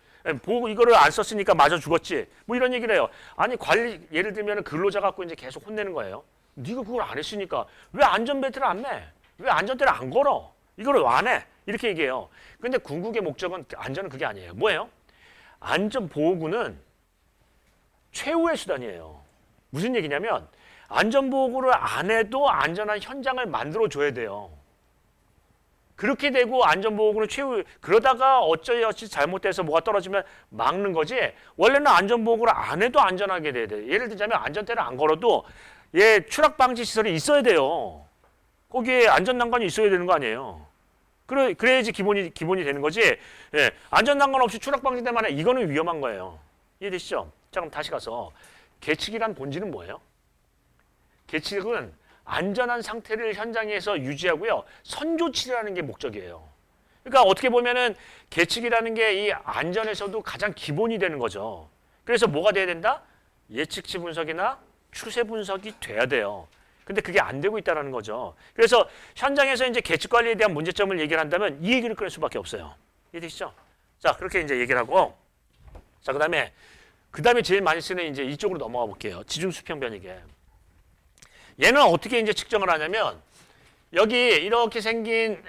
Speaker 1: 보호구 이거를 안 썼으니까 맞아 죽었지. 뭐 이런 얘기를 해요. 아니 관리, 예를 들면 근로자 갖고 이제 계속 혼내는 거예요. 네가 그걸 안 했으니까 왜 안전벨트를 안 매? 왜 안전대를 안 걸어? 이거를 왜 안 해? 이렇게 얘기해요. 근데 궁극의 목적은 안전은 그게 아니에요. 뭐예요? 안전보호구는 최후의 수단이에요. 무슨 얘기냐면 안전보호구를 안 해도 안전한 현장을 만들어줘야 돼요. 그렇게 되고 안전보호구는 최후, 그러다가 어쩌여치 잘못돼서 뭐가 떨어지면 막는 거지, 원래는 안전보호구를 안 해도 안전하게 돼야 돼요. 예를 들자면 안전대를 안 걸어도 추락방지 시설이 있어야 돼요. 거기에 안전난간이 있어야 되는 거 아니에요. 그래야지 기본이 되는 거지. 예, 안전난간 없이 추락방지대만 해. 이거는 위험한 거예요. 이해되시죠? 자, 그럼 다시 가서 계측이란 본질은 뭐예요? 계측은 안전한 상태를 현장에서 유지하고요. 선조치라는 게 목적이에요. 그러니까 어떻게 보면은 계측이라는 게 이 안전에서도 가장 기본이 되는 거죠. 그래서 뭐가 돼야 된다? 예측치 분석이나 추세 분석이 돼야 돼요. 근데 그게 안 되고 있다는 거죠. 그래서 현장에서 이제 계측 관리에 대한 문제점을 얘기를 한다면 이 얘기를 꺼낼 수밖에 없어요. 이해되시죠? 자, 그렇게 이제 얘기를 하고, 자, 그다음에 그 다음에 제일 많이 쓰는 이제 이쪽으로 넘어가 볼게요. 지중 수평 변이계. 얘는 어떻게 이제 측정을 하냐면 여기 이렇게 생긴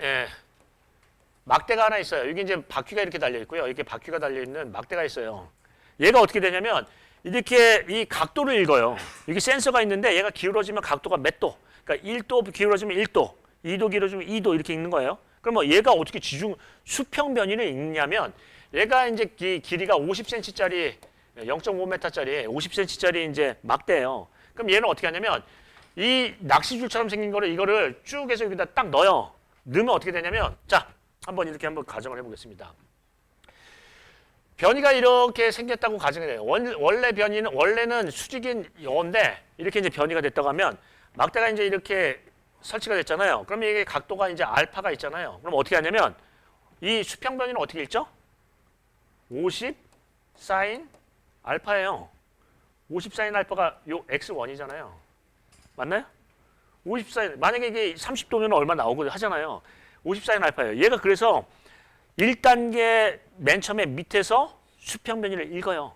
Speaker 1: 막대가 하나 있어요. 여기 이제 바퀴가 이렇게 달려 있고요. 이렇게 바퀴가 달려 있는 막대가 있어요. 얘가 어떻게 되냐면 이렇게 이 각도를 읽어요. 여기 센서가 있는데 얘가 기울어지면 각도가 몇 도? 그러니까 1도 기울어지면 1도, 2도 기울어지면 2도 이렇게 읽는 거예요. 그럼 뭐 얘가 어떻게 지중 수평 변이를 읽냐면 얘가 이제 길이가 50cm짜리 0.5m짜리 50cm짜리 이제 막대예요. 그럼 얘는 어떻게 하냐면 이 낚시줄처럼 생긴 거를 이거를 쭉 해서 여기다 딱 넣어요. 넣으면 어떻게 되냐면 자, 한번 이렇게 한번 가정을 해보겠습니다. 변이가 이렇게 생겼다고 가정이 돼요. 원래는 수직인 여인데 이렇게 이제 변이가 됐다고 하면 막대가 이제 이렇게 설치가 됐잖아요. 그러면 이게 각도가 이제 알파가 있잖아요. 그럼 어떻게 하냐면 이 수평 변이는 어떻게 읽죠? 50 사인 알파예요. 50 사인 알파가 요 x1이잖아요. 맞나요? 50 사인 만약에 이게 30도면 얼마 나오고 하잖아요. 50 사인 알파예요. 얘가 그래서 1단계 맨 처음에 밑에서 수평 변이를 읽어요.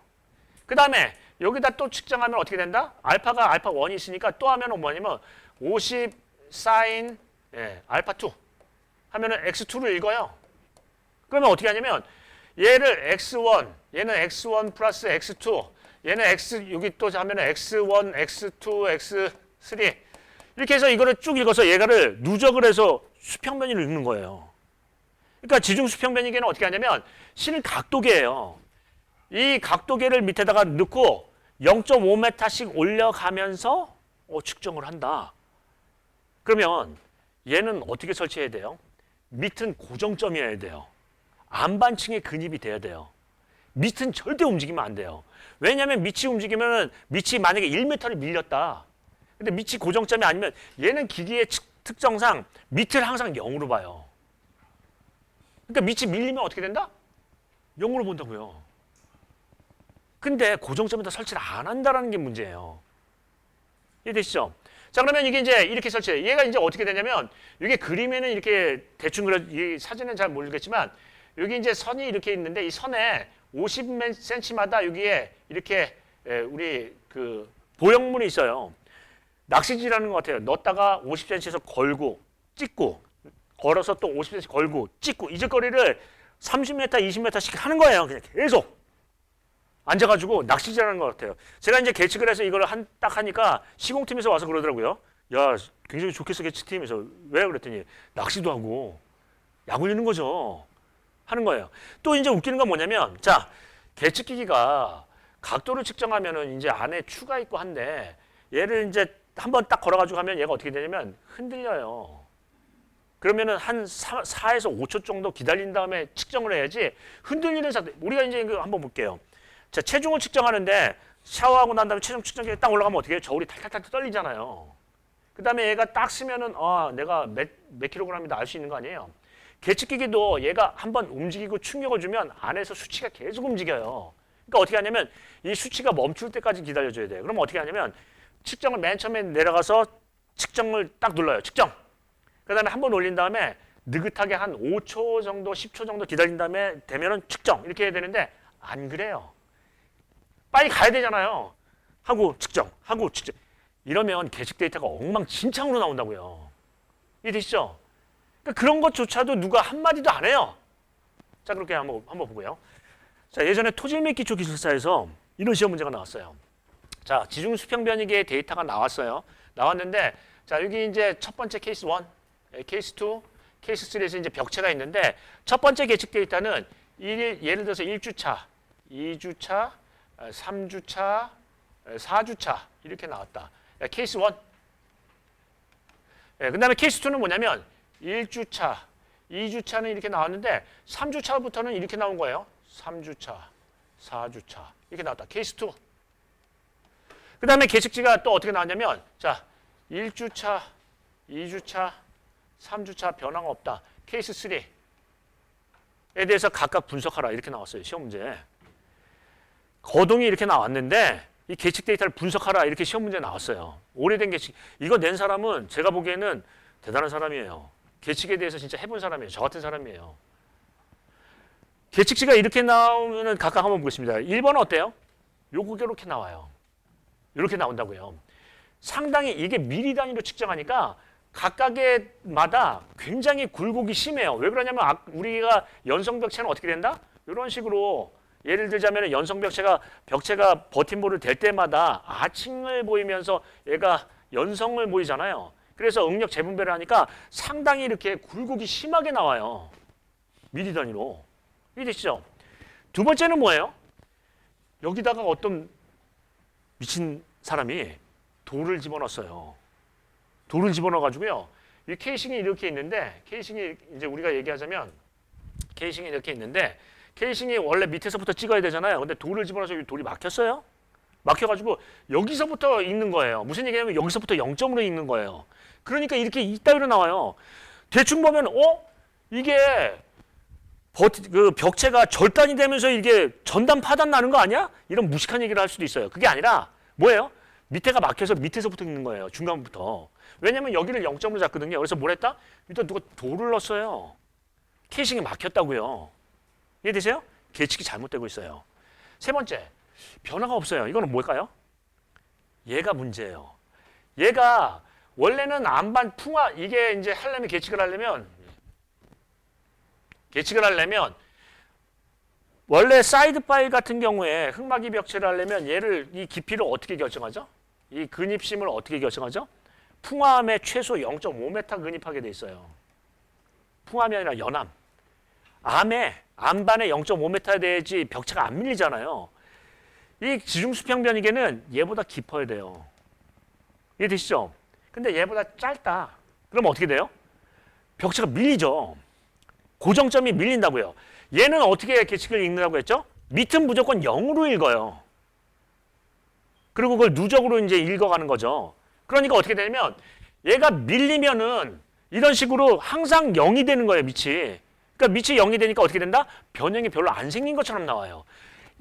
Speaker 1: 그 다음에 여기다 또 측정하면 어떻게 된다? 알파가 알파 1이 있으니까 또 하면 뭐냐면 50 사인 알파 2 하면은 x2를 읽어요. 그러면 어떻게 하냐면 얘를 x1, 얘는 x1 플러스 x2, 얘는 x 여기 또 하면은 x1, x2, x3 이렇게 해서 이거를 쭉 읽어서 얘가를 누적을 해서 수평 변이를 읽는 거예요. 그러니까 지중 수평 변이계는 어떻게 하냐면 실은 각도계예요. 이 각도계를 밑에다가 넣고 0.5m씩 올려가면서 측정을 한다. 그러면 얘는 어떻게 설치해야 돼요? 밑은 고정점이어야 돼요. 안반층에 근입이 돼야 돼요. 밑은 절대 움직이면 안 돼요. 왜냐하면 밑이 움직이면 밑이 만약에 1m를 밀렸다. 근데 밑이 고정점이 아니면 얘는 기기의 특성상 밑을 항상 0으로 봐요. 그러니까 밑이 밀리면 어떻게 된다? 0으로 본다고요. 근데 고정점에다 설치를 안 한다는 게 문제예요. 이해되시죠? 자, 그러면 이게 이제 이렇게 설치해요. 얘가 이제 어떻게 되냐면 이게 그림에는 이렇게 대충 이 사진은 잘 모르겠지만 여기 이제 선이 이렇게 있는데 이 선에 50cm마다 여기에 이렇게 우리 그 보형물이 있어요. 낚시질하는 것 같아요. 넣었다가 50cm에서 걸고 찍고 걸어서 또 50cm 걸고 찍고 이질거리를 30m, 20m씩 하는 거예요. 그냥 계속 앉아가지고 낚시질하는 것 같아요. 제가 이제 계측을 해서 이걸 딱 하니까 시공팀에서 와서 그러더라고요. 야, 굉장히 좋겠어 계측팀에서. 왜 그랬더니 낚시도 하고 약 올리는 거죠. 하는 거예요. 또 이제 웃기는 건 뭐냐면 자, 계측기기가 각도를 측정하면은 이제 안에 추가 있고 한데 얘를 이제 한번 딱 걸어가지고 하면 얘가 어떻게 되냐면 흔들려요. 그러면은 한 4에서 5초 정도 기다린 다음에 측정을 해야지 흔들리는 상태. 우리가 이제 이거 한번 볼게요. 자, 체중을 측정하는데 샤워하고 난 다음에 체중 측정기에 딱 올라가면 어떻게 해요? 저울이 탈탈탈 떨리잖아요. 그 다음에 얘가 딱 쓰면은 내가 몇 킬로그램이다 알 수 있는 거 아니에요. 계측기기도 얘가 한번 움직이고 충격을 주면 안에서 수치가 계속 움직여요. 그러니까 어떻게 하냐면 이 수치가 멈출 때까지 기다려줘야 돼요. 그럼 어떻게 하냐면 측정을 맨 처음에 내려가서 측정을 딱 눌러요. 측정. 그 다음에 한번 올린 다음에 느긋하게 한 5초 정도, 10초 정도 기다린 다음에 되면은 측정. 이렇게 해야 되는데 안 그래요. 빨리 가야 되잖아요. 하고 측정, 하고 측정. 이러면 계측 데이터가 엉망진창으로 나온다고요. 이해되시죠? 그러니까 그런 것조차도 누가 한마디도 안 해요. 자, 그렇게 한번 보고요. 자, 예전에 토질및 기초기술사에서 이런 시험 문제가 나왔어요. 자, 지중 수평 변이계의 데이터가 나왔어요. 나왔는데, 자, 여기 이제 첫 번째 케이스 1, 케이스 2, 케이스 3에서 이제 벽체가 있는데, 첫 번째 계측 데이터는 예를 들어서 1주차, 2주차, 3주차, 4주차 이렇게 나왔다. 케이스 1. 그 다음에 케이스 2는 뭐냐면 1주차, 2주차는 이렇게 나왔는데 3주차부터는 이렇게 나온 거예요. 3주차, 4주차 이렇게 나왔다. 케이스 2. 그 다음에 계측지가 또 어떻게 나왔냐면 자, 1주차, 2주차, 3주차 변화가 없다. 케이스 3에 대해서 각각 분석하라 이렇게 나왔어요. 시험 문제. 거동이 이렇게 나왔는데 이 계측 데이터를 분석하라 이렇게 시험 문제 나왔어요. 오래된 계측. 이거 낸 사람은 제가 보기에는 대단한 사람이에요. 계측에 대해서 진짜 해본 사람이에요. 저 같은 사람이에요. 계측지가 이렇게 나오면 각각 한번 보겠습니다. 1번은 어때요? 요거 이렇게 나와요. 이렇게 나온다고요. 상당히 이게 미리 단위로 측정하니까 각각의마다 굉장히 굴곡이 심해요. 왜 그러냐면 우리가 연성벽체는 어떻게 된다? 이런 식으로 예를 들자면 벽체가 버팀목을 댈 때마다 아칭을 보이면서 얘가 연성을 보이잖아요. 그래서 응력 재분배를 하니까 상당히 이렇게 굴곡이 심하게 나와요. 미리 단위로. 이해되시죠? 두 번째는 뭐예요? 여기다가 어떤 미친 사람이 돌을 집어넣었어요. 돌을 집어넣어가지고요. 이 케이싱이 이렇게 있는데, 케이싱이 이제 우리가 얘기하자면, 케이싱이 이렇게 있는데, 케이싱이 원래 밑에서부터 찍어야 되잖아요. 근데 돌을 집어넣어서 돌이 막혔어요. 막혀가지고 여기서부터 읽는 거예요. 무슨 얘기냐면 여기서부터 0점으로 읽는 거예요. 그러니까 이렇게 이따위로 나와요. 대충 보면, 이게 그 벽체가 절단이 되면서 이게 전단 파단 나는 거 아니야? 이런 무식한 얘기를 할 수도 있어요. 그게 아니라 뭐예요? 밑에가 막혀서 밑에서부터 읽는 거예요. 중간부터. 왜냐면 여기를 0점으로 잡거든요. 그래서 뭘 했다? 일단 누가 돌을 넣었어요. 케이싱이 막혔다고요. 이해되세요? 계측이 잘못되고 있어요. 세 번째, 변화가 없어요. 이거는 뭘까요? 얘가 문제예요. 얘가 원래는 안반 풍화, 이게 이제 계측을 하려면 원래 사이드 파일 같은 경우에 흑막이 벽체를 하려면 이 깊이를 어떻게 결정하죠? 이 근입심을 어떻게 결정하죠? 풍화함에 최소 0.5m 근입하게 돼 있어요. 풍화함이 아니라 연함. 암반에 0.5m 돼야지 벽체가 안 밀리잖아요. 이 지중수평 변이계는 얘보다 깊어야 돼요. 이해되시죠? 근데 얘보다 짧다. 그럼 어떻게 돼요? 벽체가 밀리죠. 고정점이 밀린다고요. 얘는 어떻게 계측을 읽는다고 했죠? 밑은 무조건 0으로 읽어요. 그리고 그걸 누적으로 이제 읽어가는 거죠. 그러니까 어떻게 되냐면 얘가 밀리면은 이런 식으로 항상 0이 되는 거예요, 밑이. 그러니까 밑이 0이 되니까 어떻게 된다? 변형이 별로 안 생긴 것처럼 나와요.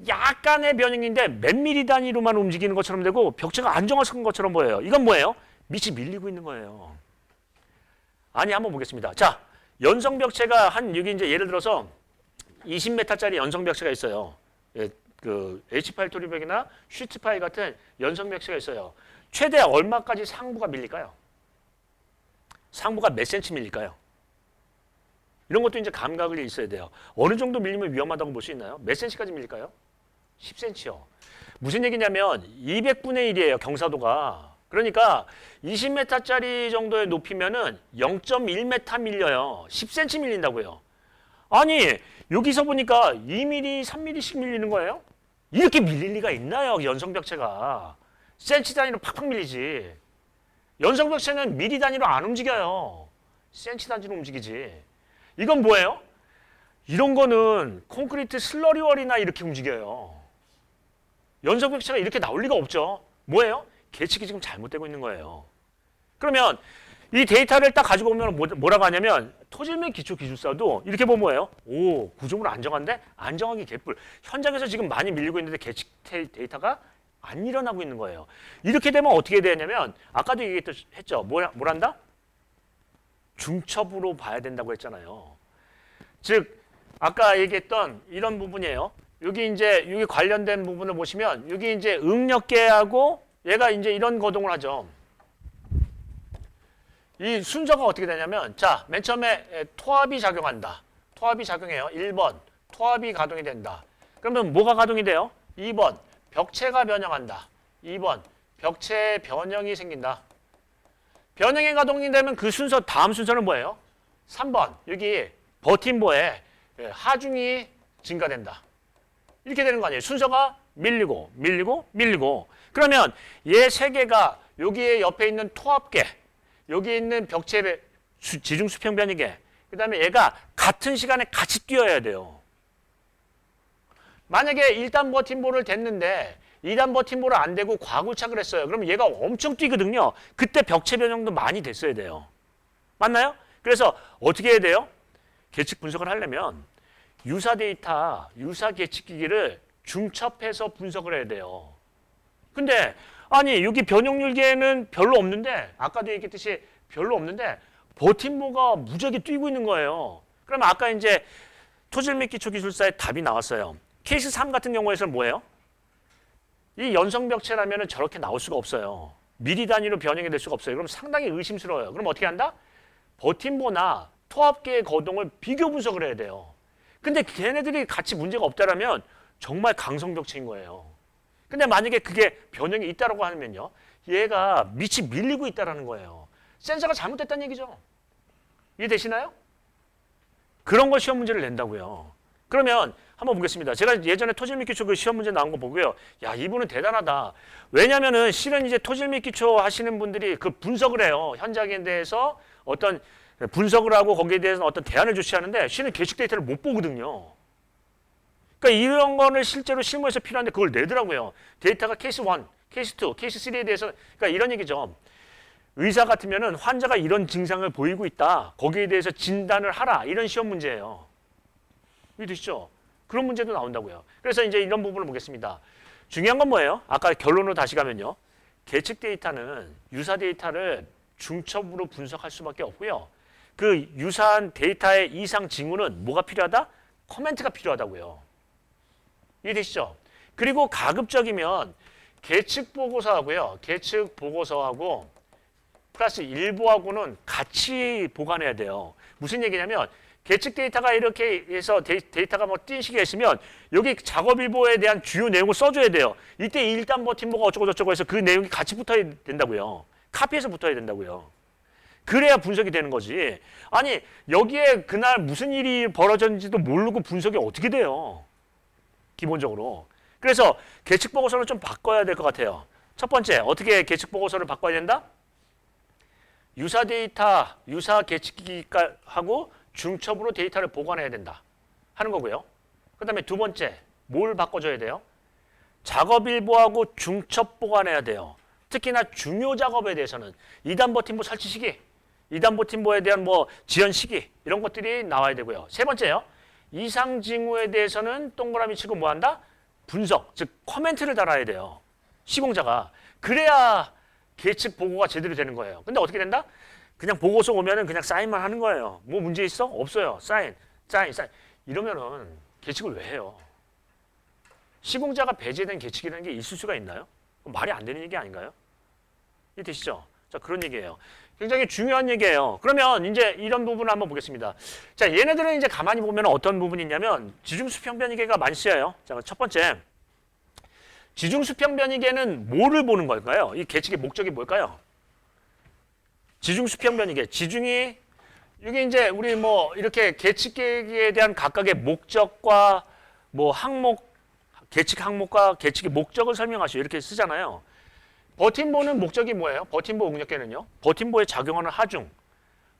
Speaker 1: 약간의 변형인데 몇 미리 단위로만 움직이는 것처럼 되고 벽체가 안정화된 것처럼 보여요. 이건 뭐예요? 밑이 밀리고 있는 거예요. 아니, 한번 보겠습니다. 자, 연성벽체가 여기 이제 예를 들어서 20m짜리 연성벽체가 있어요. 그 H8 토리벽이나 슈트파이 같은 연성벽체가 있어요. 최대 얼마까지 상부가 밀릴까요? 상부가 몇 센치 밀릴까요? 이런 것도 이제 감각을 있어야 돼요. 어느 정도 밀리면 위험하다고 볼 수 있나요? 몇 센치까지 밀릴까요? 10cm요. 무슨 얘기냐면 200분의 1이에요, 경사도가. 그러니까 20m짜리 정도의 높이면은 0.1m 밀려요. 10cm 밀린다고요. 아니, 여기서 보니까 2mm, 3mm씩 밀리는 거예요? 이렇게 밀릴 리가 있나요, 연성벽체가. 센치 단위로 팍팍 밀리지. 연성벽체는 미리 단위로 안 움직여요. 센치 단위로 움직이지. 이건 뭐예요? 이런 거는 콘크리트 슬러리월이나 이렇게 움직여요. 연성벽체가 이렇게 나올 리가 없죠. 뭐예요? 계측이 지금 잘못되고 있는 거예요. 그러면 이 데이터를 딱 가지고 오면 뭐라고 하냐면 토질및 기초기술사도 이렇게 보면 뭐예요? 오, 구조물 안정한데? 안정하기 개뿔. 현장에서 지금 많이 밀리고 있는데 계측 데이터가 안 일어나고 있는 거예요. 이렇게 되면 어떻게 되냐면 아까도 얘기했죠. 뭐란다? 중첩으로 봐야 된다고 했잖아요. 즉 아까 얘기했던 이런 부분이에요. 여기 관련된 부분을 보시면 여기 이제 응력계하고 얘가 이제 이런 거동을 하죠. 이 순서가 어떻게 되냐면 자, 맨 처음에 토합이 작용한다. 토합이 작용해요. 1번 토합이 가동이 된다. 그러면 뭐가 가동이 돼요? 2번 벽체가 변형한다. 2번 벽체 변형이 생긴다. 변형이 가동이 되면 그 순서 다음 순서는 뭐예요? 3번 여기 버팀보에 하중이 증가된다. 이렇게 되는 거 아니에요? 순서가 밀리고 밀리고 밀리고. 그러면 얘 세 개가 여기에 옆에 있는 토합계, 여기 있는 벽체 지중수평 변이계, 그 다음에 얘가 같은 시간에 같이 뛰어야 돼요. 만약에 1단 버팀볼을 댔는데 2단 버팀볼을 안 대고 과굴착을 했어요. 그러면 얘가 엄청 뛰거든요. 그때 벽체 변형도 많이 됐어야 돼요. 맞나요? 그래서 어떻게 해야 돼요? 계측 분석을 하려면 유사 데이터, 유사 계측기기를 중첩해서 분석을 해야 돼요. 근데 아니 여기 변형률계는 별로 없는데 아까도 얘기했듯이 별로 없는데 버팀보가 무지하게 뛰고 있는 거예요. 그러면 아까 이제 토질 및 기초기술사의 답이 나왔어요. 케이스 3 같은 경우에서는 뭐예요? 이 연성벽체라면 저렇게 나올 수가 없어요. 미리 단위로 변형이 될 수가 없어요. 그럼 상당히 의심스러워요. 그럼 어떻게 한다? 버팀보나 토합계의 거동을 비교 분석을 해야 돼요. 근데 걔네들이 같이 문제가 없다라면 정말 강성벽체인 거예요. 근데 만약에 그게 변형이 있다라고 하면요, 얘가 밑이 밀리고 있다라는 거예요. 센서가 잘못됐다는 얘기죠. 이해되시나요? 그런 걸 시험 문제를 낸다고요. 그러면 한번 보겠습니다. 제가 예전에 토질미기초 그 시험 문제 나온 거 보고요. 야, 이분은 대단하다. 왜냐면은 실은 이제 토질미기초 하시는 분들이 그 분석을 해요. 현장에 대해서 어떤 분석을 하고 거기에 대해서 어떤 대안을 제시하는데 실은 계측 데이터를 못 보거든요. 그러니까 이런 거는 실제로 실무에서 필요한데 그걸 내더라고요. 데이터가 케이스 1, 케이스 2, 케이스 3에 대해서 그러니까 이런 얘기죠. 의사 같으면은 환자가 이런 증상을 보이고 있다. 거기에 대해서 진단을 하라. 이런 시험 문제예요. 이해되시죠? 그런 문제도 나온다고요. 그래서 이제 이런 부분을 보겠습니다. 중요한 건 뭐예요? 아까 결론으로 다시 가면요. 계측 데이터는 유사 데이터를 중첩으로 분석할 수밖에 없고요. 그 유사한 데이터의 이상 징후는 뭐가 필요하다? 코멘트가 필요하다고요. 이해되시죠? 그리고 가급적이면 계측 보고서하고요. 계측 보고서하고 플러스 일부하고는 같이 보관해야 돼요. 무슨 얘기냐면 계측 데이터가 이렇게 해서 데이터가 뭐 띈 식에 있으면 여기 작업일보에 대한 주요 내용을 써줘야 돼요. 이때 일단 버팀보가 어쩌고 저쩌고 해서 그 내용이 같이 붙어야 된다고요. 카피해서 붙어야 된다고요. 그래야 분석이 되는 거지. 아니 여기에 그날 무슨 일이 벌어졌는지도 모르고 분석이 어떻게 돼요. 기본적으로. 그래서 계측 보고서는 좀 바꿔야 될 것 같아요. 첫 번째, 어떻게 계측 보고서를 바꿔야 된다? 유사 데이터, 유사 계측기하고 중첩으로 데이터를 보관해야 된다 하는 거고요. 그 다음에 두 번째, 뭘 바꿔줘야 돼요? 작업일보하고 중첩 보관해야 돼요. 특히나 중요 작업에 대해서는 2단 버팀보 설치 시기, 2단 버팀보에 대한 뭐 지연 시기 이런 것들이 나와야 되고요. 세 번째요. 이상 징후에 대해서는 동그라미 치고 뭐 한다? 분석, 즉 코멘트를 달아야 돼요. 시공자가. 그래야 계측 보고가 제대로 되는 거예요. 근데 어떻게 된다? 그냥 보고서 오면은 그냥 사인만 하는 거예요. 뭐 문제 있어? 없어요. 사인. 이러면은 계측을 왜 해요? 시공자가 배제된 계측이라는 게 있을 수가 있나요? 말이 안 되는 얘기 아닌가요? 이해되시죠? 자, 그런 얘기예요. 굉장히 중요한 얘기예요. 그러면 이제 이런 부분을 한번 보겠습니다. 자, 얘네들은 이제 가만히 보면 어떤 부분이 있냐면 지중수평 변이계가 많이 쓰여요. 자, 첫 번째. 지중수평 변이계는 뭐를 보는 걸까요? 이 계측의 목적이 뭘까요? 지중수평 변이계. 지중이 이게 이제 우리 뭐 이렇게 계측계에 대한 각각의 목적과 뭐 항목, 계측 항목과 계측의 목적을 설명하시오. 이렇게 쓰잖아요. 버팀보는 목적이 뭐예요? 버팀보 응력계는요. 버팀보에 작용하는 하중,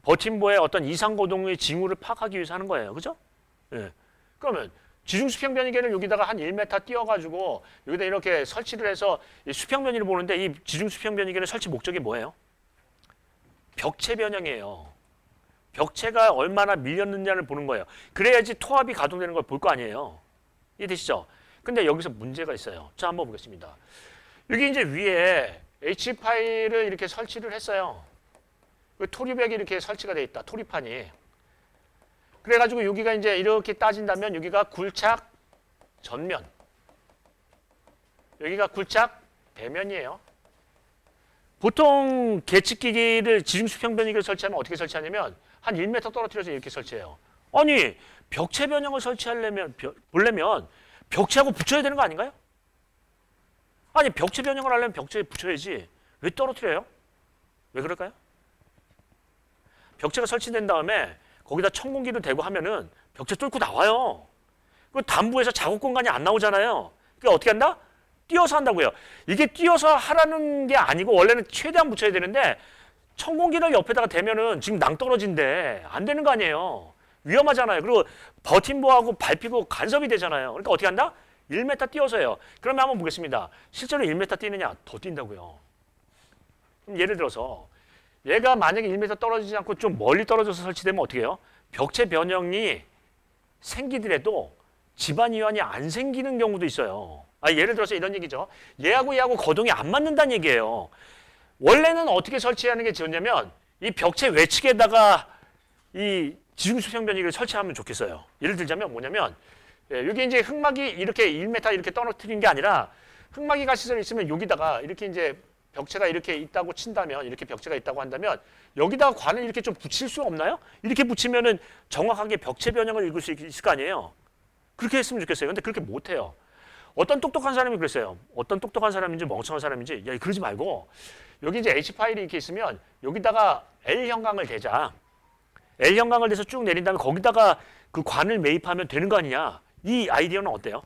Speaker 1: 버팀보의 어떤 이상고동의 징후를 파악하기 위해서 하는 거예요. 그죠? 예. 그러면 지중수평 변이계를 여기다가 한 1m 띄워가지고 여기다 이렇게 설치를 해서 이 수평 변이를 보는데 이 지중수평 변이계는 설치 목적이 뭐예요? 벽체 변형이에요. 벽체가 얼마나 밀렸느냐를 보는 거예요. 그래야지 토합이 가동되는 걸 볼 거 아니에요. 이해되시죠? 근데 여기서 문제가 있어요. 자, 한번 보겠습니다. 여기 이제 위에 H 파일을 이렇게 설치를 했어요. 토리벽이 이렇게 설치가 돼 있다. 토리판이. 그래가지고 여기가 이제 이렇게 따진다면 여기가 굴착 전면, 여기가 굴착 배면이에요. 보통 계측기기를 지중수평 변이기를 설치하면 어떻게 설치하냐면 한 1m 떨어뜨려서 이렇게 설치해요. 아니 벽체 변형을 보려면 벽체하고 붙여야 되는 거 아닌가요? 아니 벽체 변형을 하려면 벽체에 붙여야지. 왜 떨어뜨려요? 왜 그럴까요? 벽체가 설치된 다음에 거기다 천공기를 대고 하면은 벽체 뚫고 나와요. 그 담부에서 작업 공간이 안 나오잖아요. 그러니까 어떻게 한다? 띄어서 한다고요. 이게 띄어서 하라는 게 아니고 원래는 최대한 붙여야 되는데 천공기를 옆에다가 대면은 지금 낭떠러진데 안 되는 거 아니에요. 위험하잖아요. 그리고 버팀보하고 밟히고 간섭이 되잖아요. 그러니까 어떻게 한다? 1m 띄어서 해요. 그러면 한번 보겠습니다. 실제로 1m 뛰느냐? 더 뛴다고요. 그럼 예를 들어서 얘가 만약에 1m 떨어지지 않고 좀 멀리 떨어져서 설치되면 어떻게 해요? 벽체 변형이 생기더라도 집안 이완이 안 생기는 경우도 있어요. 예를 들어서 이런 얘기죠. 얘하고 거동이 안 맞는다는 얘기예요. 원래는 어떻게 설치하는 게 좋냐면 이 벽체 외측에다가 이 지중수평 변이기를 설치하면 좋겠어요. 예를 들자면 뭐냐면 여기 이제 흙막이 이렇게 1m 이렇게 떨어뜨린 게 아니라 흑마기 가시설이 있으면 여기다가 이렇게 이제 벽체가 이렇게 있다고 친다면, 이렇게 벽체가 있다고 한다면 여기다가 관을 이렇게 좀 붙일 수 없나요? 이렇게 붙이면은 정확하게 벽체 변형을 읽을 수 있을 거 아니에요. 그렇게 했으면 좋겠어요. 근데 그렇게 못해요. 어떤 똑똑한 사람이 그랬어요. 어떤 똑똑한 사람인지 멍청한 사람인지, 야, 그러지 말고 여기 이제 H 파일이 이렇게 있으면 여기다가 L 형광을 대자. L 형광을 대서 쭉 내린 다음에 거기다가 그 관을 매입하면 되는 거 아니냐. 이 아이디어는 어때요?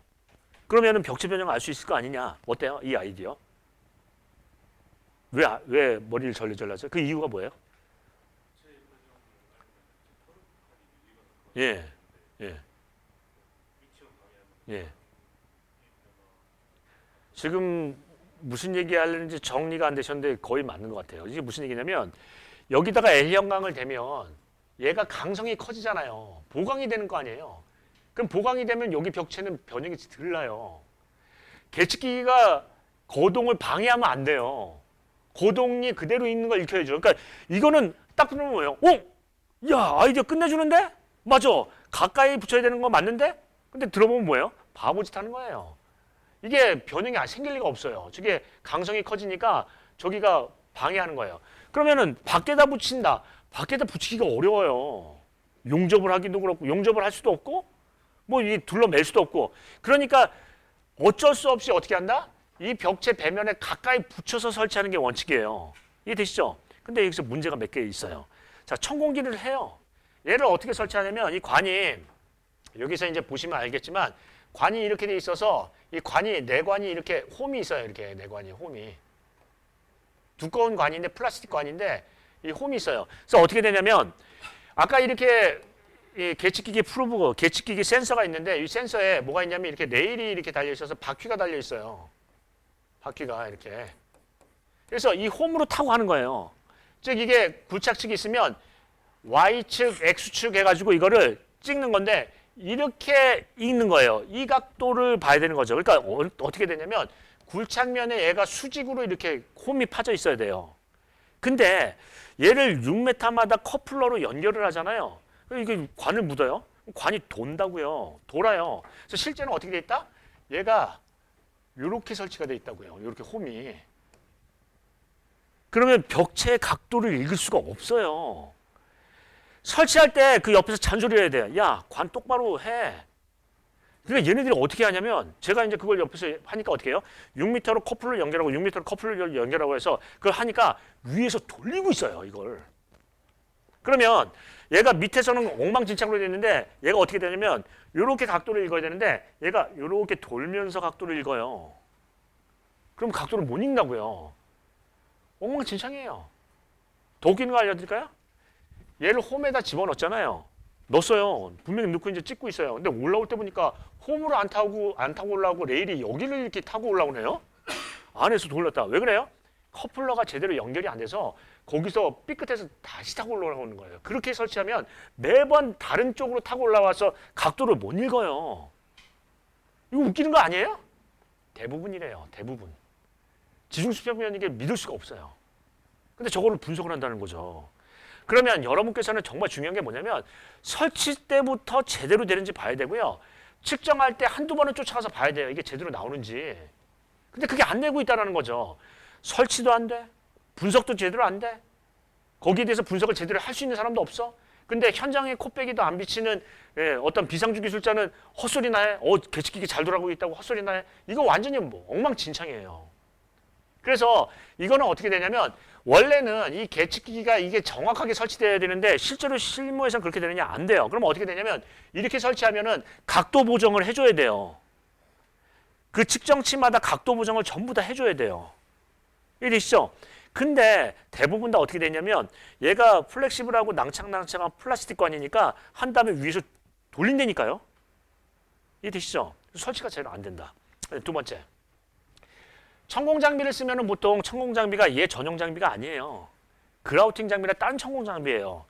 Speaker 1: 그러면은 벽체 변형을 알 수 있을 거 아니냐. 어때요? 이 아이디어? 왜 머리를 절레절레하죠? 그 이유가 뭐예요? 예, 예, 예. 지금 무슨 얘기 하려는지 정리가 안 되셨는데 거의 맞는 것 같아요. 이게 무슨 얘기냐면 여기다가 L 형광을 대면 얘가 강성이 커지잖아요. 보강이 되는 거 아니에요. 그럼 보강이 되면 여기 벽체는 변형이 덜 나요. 계측기기가 거동을 방해하면 안 돼요. 거동이 그대로 있는 걸 익혀야죠. 그러니까 이거는 딱 보면 뭐예요? 야, 아이디어 끝내주는데? 맞아. 가까이 붙여야 되는 거 맞는데? 근데 들어보면 뭐예요? 바보짓 하는 거예요. 이게 변형이 생길 리가 없어요. 저게 강성이 커지니까 저기가 방해하는 거예요. 그러면은 밖에다 붙인다. 밖에다 붙이기가 어려워요. 용접을 하기도 그렇고 용접을 할 수도 없고 뭐 이 둘러맬 수도 없고 그러니까 어쩔 수 없이 어떻게 한다? 이 벽체 배면에 가까이 붙여서 설치하는 게 원칙이에요. 이해 되시죠? 근데 여기서 문제가 몇 개 있어요. 자, 천공기를 해요. 얘를 어떻게 설치하냐면 이 관이 여기서 이제 보시면 알겠지만 관이 이렇게 돼 있어서 이 관이 내관이 이렇게 홈이 있어요. 이렇게 내관이 홈이 두꺼운 관인데 플라스틱 관인데 이 홈이 있어요. 그래서 어떻게 되냐면 아까 이렇게 이 계측기기 프로브 계측기기 센서가 있는데 이 센서에 뭐가 있냐면 이렇게 레일이 이렇게 달려 있어서 바퀴가 달려 있어요. 바퀴가 이렇게. 그래서 이 홈으로 타고 하는 거예요. 즉 이게 굴착측이 있으면 Y축, X축 해가지고 이거를 찍는 건데 이렇게 읽는 거예요. 이 각도를 봐야 되는 거죠. 그러니까 어떻게 되냐면 굴착면에 얘가 수직으로 이렇게 홈이 파져 있어야 돼요. 근데 얘를 6m마다 커플러로 연결을 하잖아요. 이게 관을 묻어요. 관이 돈다고요. 돌아요. 그래서 실제는 어떻게 돼 있다? 얘가 이렇게 설치가 돼 있다고요. 이렇게 홈이. 그러면 벽체의 각도를 읽을 수가 없어요. 설치할 때 그 옆에서 잔소리를 해야 돼요. 야, 관 똑바로 해. 그러니까 얘네들이 어떻게 하냐면 제가 이제 그걸 옆에서 하니까 어떻게 해요? 6m로 커플을 연결하고 6m로 커플을 연결하고 해서 그걸 하니까 위에서 돌리고 있어요. 이걸. 그러면 얘가 밑에서는 엉망진창으로 되어 있는데 얘가 어떻게 되냐면 이렇게 각도를 읽어야 되는데 얘가 이렇게 돌면서 각도를 읽어요. 그럼 각도를 못 읽는다고요. 엉망진창이에요. 더 웃기는 거 알려드릴까요? 얘를 홈에다 집어넣었잖아요. 넣었어요. 분명히 넣고 이제 찍고 있어요. 근데 올라올 때 보니까 홈으로 안 타고 올라오고 레일이 여기를 이렇게 타고 올라오네요. 안에서 돌렸다. 왜 그래요? 커플러가 제대로 연결이 안 돼서 거기서 삐끗해서 다시 타고 올라오는 거예요. 그렇게 설치하면 매번 다른 쪽으로 타고 올라와서 각도를 못 읽어요. 이거 웃기는 거 아니에요? 대부분이래요. 대부분. 지중수평면 이게 믿을 수가 없어요. 근데 저거를 분석을 한다는 거죠. 그러면 여러분께서는 정말 중요한 게 뭐냐면 설치 때부터 제대로 되는지 봐야 되고요. 측정할 때 한두 번은 쫓아가서 봐야 돼요. 이게 제대로 나오는지. 근데 그게 안 되고 있다는 거죠. 설치도 안 돼. 분석도 제대로 안 돼. 거기에 대해서 분석을 제대로 할 수 있는 사람도 없어. 근데 현장에 코빼기도 안 비치는 어떤 비상주 기술자는 헛소리나 해. 계측기기 잘 돌아가고 있다고 헛소리나 해. 이거 완전히 뭐 엉망진창이에요. 그래서 이거는 어떻게 되냐면 원래는 이 계측기기가 이게 정확하게 설치돼야 되는데 실제로 실무에서는 그렇게 되느냐 안 돼요. 그럼 어떻게 되냐면 이렇게 설치하면은 각도 보정을 해줘야 돼요. 그 측정치마다 각도 보정을 전부 다 해줘야 돼요. 이해되시죠? 근데 대부분 다 어떻게 되냐면 얘가 플렉시블하고 낭창낭창한 플라스틱 관이니까 한 다음에 위에서 돌린다니까요. 이해되시죠? 설치가 제대로 안 된다. 두 번째. 천공 장비를 쓰면은 보통 천공 장비가 얘 전용 장비가 아니에요. 그라우팅 장비나 다른 천공 장비예요.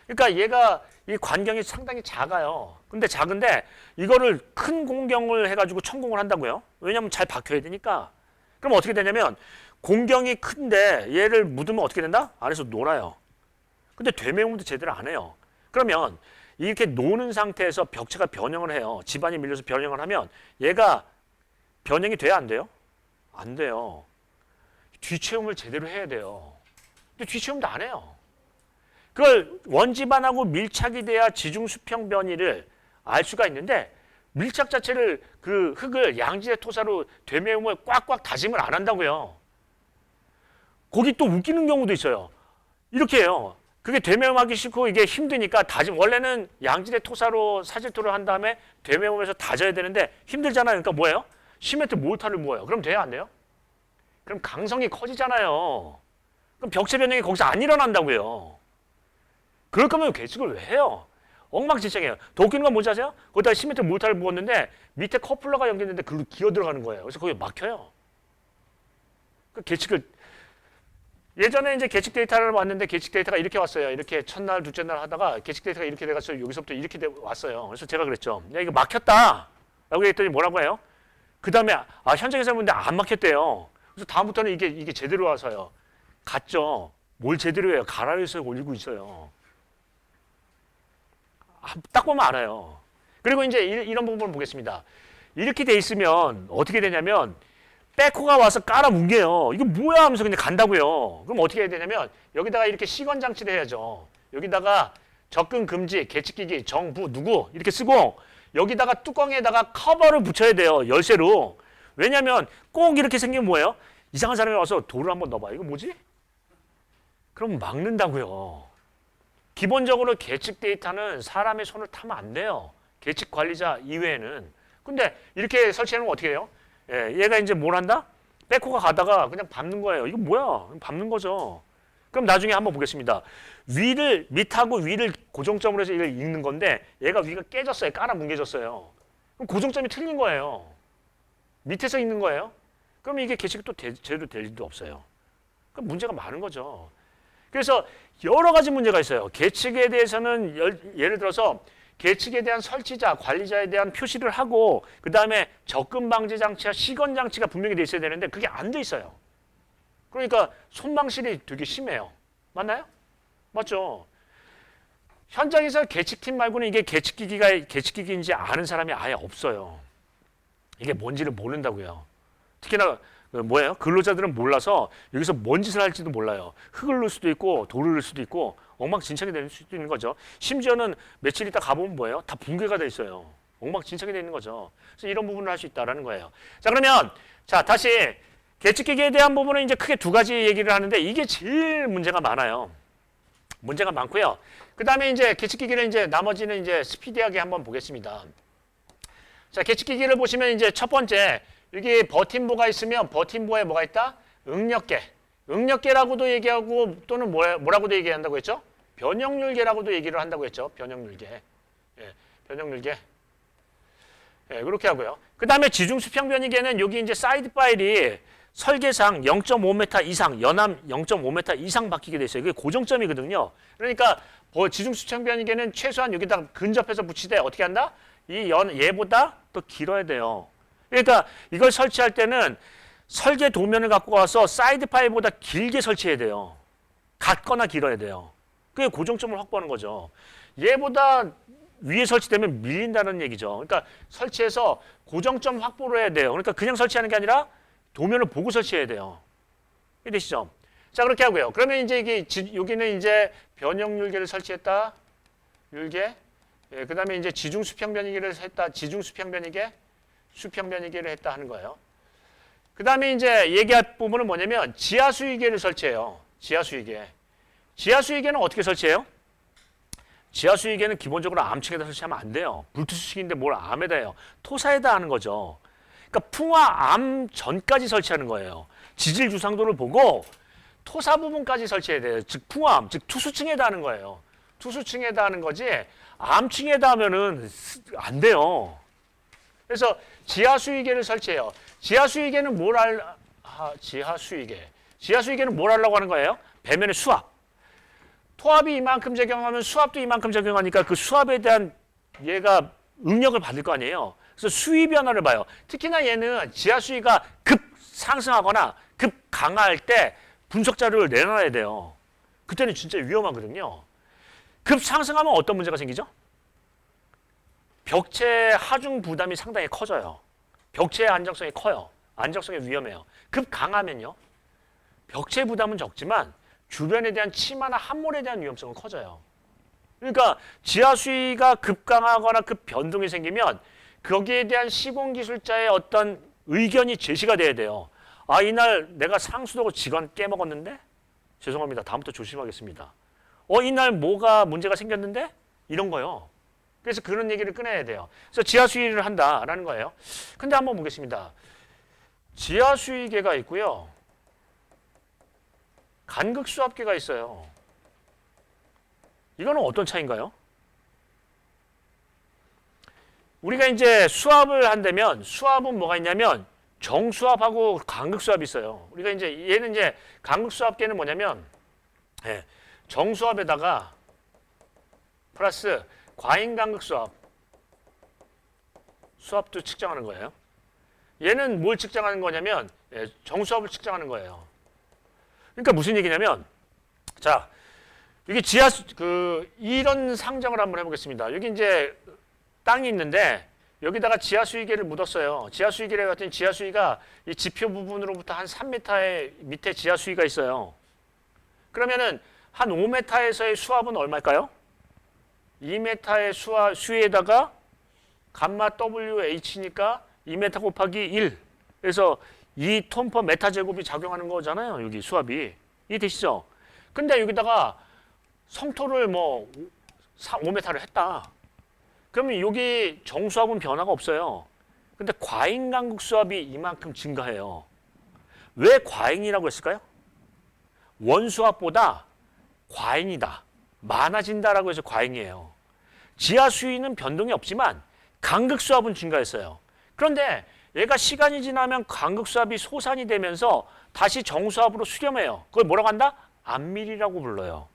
Speaker 1: 그러니까 얘가 이 관경이 상당히 작아요. 근데 작은데 이거를 큰 공경을 해가지고 천공을 한다고요. 왜냐하면 잘 박혀야 되니까. 그럼 어떻게 되냐면 공경이 큰데 얘를 묻으면 어떻게 된다? 안에서 놀아요. 근데 되매움도 제대로 안 해요. 그러면 이렇게 노는 상태에서 벽체가 변형을 해요. 집안이 밀려서 변형을 하면 얘가 변형이 돼야 안 돼요? 안 돼요. 뒤체험을 제대로 해야 돼요. 근데 뒤체험도 안 해요. 그걸 원지반하고 밀착이 돼야 지중수평 변이를 알 수가 있는데 밀착 자체를 그 흙을 양질의 토사로 되매움을 꽉꽉 다짐을 안 한다고요. 거기 또 웃기는 경우도 있어요. 이렇게 해요. 그게 되매움하기 싫고 이게 힘드니까 다짐. 원래는 양질의 토사로 사질토를 한 다음에 되매움해서 다져야 되는데 힘들잖아요. 그러니까 뭐예요? 시멘트 모르타를 부어요. 그럼 돼요, 안 돼요? 그럼 강성이 커지잖아요. 그럼 벽체 변형이 거기서 안 일어난다고요. 그럴 거면 계측을 왜 해요? 엉망진창이에요. 더 웃기는 건 뭔지 아세요? 거기다가 시멘트 모르타를 부었는데 밑에 커플러가 연결됐는데 그걸로 기어 들어가는 거예요. 그래서 거기 막혀요. 그 계측을 예전에 이제 계측 데이터를 봤는데 계측 데이터가 이렇게 왔어요. 이렇게 첫날, 둘째 날 하다가 계측 데이터가 이렇게 돼가지고 여기서부터 이렇게 왔어요. 그래서 제가 그랬죠. 야, 이거 막혔다. 라고 했더니 뭐라고 해요? 그 다음에 현장에서 해보는데 안 막혔대요. 그래서 다음부터는 이게 제대로 와서요. 갔죠. 뭘 제대로 해요? 가라에서 올리고 있어요. 딱 보면 알아요. 그리고 이제 이런 부분을 보겠습니다. 이렇게 돼 있으면 어떻게 되냐면 백호가 와서 깔아 뭉개요. 이거 뭐야 하면서 그냥 간다고요. 그럼 어떻게 해야 되냐면 여기다가 이렇게 시건 장치를 해야죠. 여기다가 접근 금지, 계측기기, 정부, 누구 이렇게 쓰고 여기다가 뚜껑에다가 커버를 붙여야 돼요. 열쇠로. 왜냐면 꼭 이렇게 생기면 뭐예요? 이상한 사람이 와서 돌을 한번 넣어봐. 이거 뭐지? 그럼 막는다고요. 기본적으로 계측 데이터는 사람의 손을 타면 안 돼요. 계측 관리자 이외에는. 근데 이렇게 설치하면 어떻게 해요? 예, 얘가 이제 뭘 한다? 백호가 가다가 그냥 밟는 거예요. 이거 뭐야? 밟는 거죠. 그럼 나중에 한번 보겠습니다. 밑하고 위를 고정점으로 해서 이걸 읽는 건데 얘가 위가 깨졌어요. 깔아 뭉개졌어요. 그럼 고정점이 틀린 거예요. 밑에서 읽는 거예요. 그럼 이게 계측이 또 제대로 될 일도 없어요. 그럼 문제가 많은 거죠. 그래서 여러 가지 문제가 있어요. 계측에 대해서는 예를 들어서 계측에 대한 설치자, 관리자에 대한 표시를 하고 그 다음에 접근 방지 장치와 시건 장치가 분명히 돼 있어야 되는데 그게 안 돼 있어요. 그러니까 손방실이 되게 심해요. 맞나요? 맞죠? 현장에서 계측팀 말고는 이게 계측기기가 계측기기인지 아는 사람이 아예 없어요. 이게 뭔지를 모른다고요. 특히나 뭐예요? 근로자들은 몰라서 여기서 뭔 짓을 할지도 몰라요. 흙을 넣을 수도 있고 돌을 넣을 수도 있고 엉망진창이 될 수도 있는 거죠. 심지어는 며칠 있다 가보면 뭐예요? 다 붕괴가 돼 있어요. 엉망진창이 돼 있는 거죠. 그래서 이런 부분을 할 수 있다라는 거예요. 자, 그러면 자 다시 계측기기에 대한 부분은 이제 크게 두 가지 얘기를 하는데 이게 제일 문제가 많아요. 문제가 많고요. 그 다음에 이제 계측기기를 이제 나머지는 이제 스피디하게 한번 보겠습니다. 자, 계측기기를 보시면 이제 첫 번째 여기 버팀부가 있으면 버팀부에 뭐가 있다? 응력계. 응력계라고도 얘기하고 또는 뭐라고도 얘기한다고 했죠? 변형률계라고도 얘기를 한다고 했죠. 변형률계. 예, 변형률계. 예, 그렇게 하고요. 그 다음에 지중수평 변이계는 여기 이제 사이드 파일이 설계상 0.5m 이상, 연함 0.5m 이상 바뀌게 돼 있어요. 이게 고정점이거든요. 그러니까 지중수평 변이계는 최소한 여기다 근접해서 붙이되 어떻게 한다? 얘보다 더 길어야 돼요. 그러니까 이걸 설치할 때는 설계 도면을 갖고 와서 사이드 파일보다 길게 설치해야 돼요. 같거나 길어야 돼요. 그게 고정점을 확보하는 거죠. 얘보다 위에 설치되면 밀린다는 얘기죠. 그러니까 설치해서 고정점 확보를 해야 돼요. 그러니까 그냥 설치하는 게 아니라 도면을 보고 설치해야 돼요. 이해되시죠? 자, 그렇게 하고요. 그러면 이제 이게 여기는 이제 변형률계를 설치했다. 율계. 예, 그 다음에 이제 지중수평 변이계를 했다. 지중수평 변이계. 수평 변이계를 했다 하는 거예요. 그 다음에 이제 얘기할 부분은 뭐냐면 지하수위계를 설치해요. 지하수위계. 지하수위계는 어떻게 설치해요? 지하수위계는 기본적으로 암층에다 설치하면 안 돼요. 불투수식인데 뭘 암에다 해요. 토사에다 하는 거죠. 그러니까 풍화 암 전까지 설치하는 거예요. 지질 주상도를 보고 토사 부분까지 설치해야 돼요. 즉 풍화암, 즉 투수층에다 하는 거예요. 투수층에다 하는 거지 암층에다 하면은 안 돼요. 그래서 지하수위계를 설치해요. 지하수위계는 지하수위계는 뭘 하려고 하는 거예요? 배면의 수압. 토압이 이만큼 적용하면 수압도 이만큼 적용하니까 그 수압에 대한 얘가 응력을 받을 거 아니에요. 그래서 수위 변화를 봐요. 특히나 얘는 지하수위가 급 상승하거나 급 강화할 때 분석 자료를 내놔야 돼요. 그때는 진짜 위험하거든요. 급 상승하면 어떤 문제가 생기죠? 벽체 하중 부담이 상당히 커져요. 벽체의 안정성이 커요. 안정성에 위험해요. 급 강하면요. 벽체 부담은 적지만 주변에 대한 침하나 함몰에 대한 위험성은 커져요. 그러니까 지하 수위가 급강하거나 급 변동이 생기면 거기에 대한 시공기술자의 어떤 의견이 제시가 돼야 돼요. 아, 이날 내가 상수도고 직원 깨먹었는데? 죄송합니다. 다음부터 조심하겠습니다. 이날 뭐가 문제가 생겼는데? 이런 거요. 그래서 그런 얘기를 꺼내야 돼요. 그래서 지하 수위를 한다라는 거예요. 근데 한번 보겠습니다. 지하 수위계가 있고요. 간극 수압계가 있어요. 이거는 어떤 차이인가요? 우리가 이제 수압을 한다면 수압은 뭐가 있냐면 정수압하고 간극수압이 있어요. 우리가 이제 얘는 이제 간극수압계는 뭐냐면 정수압에다가 플러스 과잉간극수압 수압도 측정하는 거예요. 얘는 뭘 측정하는 거냐면 정수압을 측정하는 거예요. 그러니까 무슨 얘기냐면 자 여기 이런 상정을 한번 해보겠습니다. 여기 이제 땅이 있는데 여기다가 지하 수위계를 묻었어요. 지하 수위계를 같은 지하 수위가 이 지표 부분으로부터 한 3m의 밑에 지하 수위가 있어요. 그러면은 한 5m에서의 수압은 얼마일까요? 2m의 수위에다가 감마 WH니까 2m 곱하기 1. 그래서 2톤 퍼 메타 제곱이 작용하는 거잖아요. 여기 수압이. 이해되시죠? 근데 여기다가 성토를 5m를 했다. 그러면 여기 정수압은 변화가 없어요. 근데 과잉간극 수압이 이만큼 증가해요. 왜 과잉이라고 했을까요? 원수압보다 과잉이다. 많아진다라고 해서 과잉이에요. 지하 수위는 변동이 없지만 간극 수압은 증가했어요. 그런데 얘가 시간이 지나면 간극 수압이 소산이 되면서 다시 정수압으로 수렴해요. 그걸 뭐라고 한다? 안밀이라고 불러요.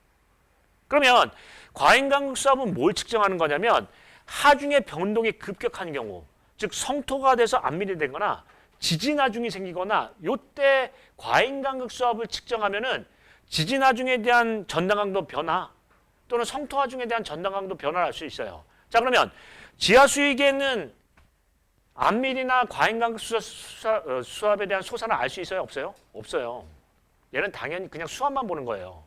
Speaker 1: 그러면 과잉간극 수압은 뭘 측정하는 거냐면 하중의 변동이 급격한 경우, 즉 성토가 돼서 안밀이 되거나 지진 하중이 생기거나 이때 과잉간극 수압을 측정하면은 지진 하중에 대한 전당 강도 변화 또는 성토 하중에 대한 전당 강도 변화를 알 수 있어요. 자, 그러면 지하 수위계는 안밀이나 과잉간극 수압에 대한 소산을 알 수 있어요? 없어요? 없어요. 얘는 당연히 그냥 수압만 보는 거예요.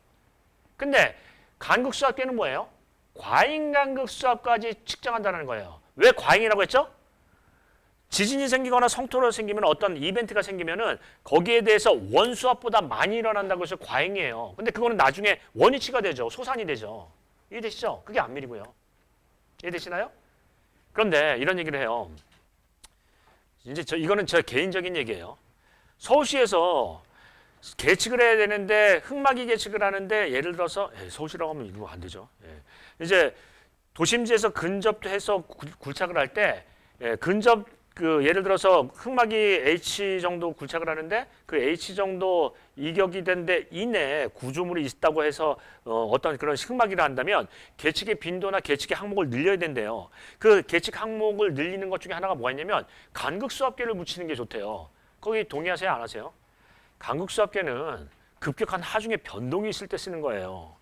Speaker 1: 근데 간극 수압계는 뭐예요? 과잉간극 수압까지 측정한다는 거예요. 왜 과잉이라고 했죠? 지진이 생기거나 성토가 생기면 어떤 이벤트가 생기면은 거기에 대해서 원수압보다 많이 일어난다고 해서 과잉이에요. 근데 그거는 나중에 원위치가 되죠. 소산이 되죠. 이해되시죠? 그게 안밀이고요. 이해되시나요? 그런데 이런 얘기를 해요. 이제 이거는 제 개인적인 얘기예요. 서울시에서 계측을 해야 되는데 흙막이 계측을 하는데 예를 들어서 서울시라고 하면 이거 안 되죠. 이제 도심지에서 근접해서 굴착을 할 때 근접 예를 들어서 흙막이 H 정도 굴착을 하는데 그 H 정도 이격이 된 데 이내에 구조물이 있다고 해서 어떤 그런 흙막이를 한다면 계측의 빈도나 계측의 항목을 늘려야 된대요. 그 계측 항목을 늘리는 것 중에 하나가 뭐가 있냐면 간극수압계를 묻히는 게 좋대요. 거기 동의하세요? 안 하세요? 간극수압계는 급격한 하중의 변동이 있을 때 쓰는 거예요.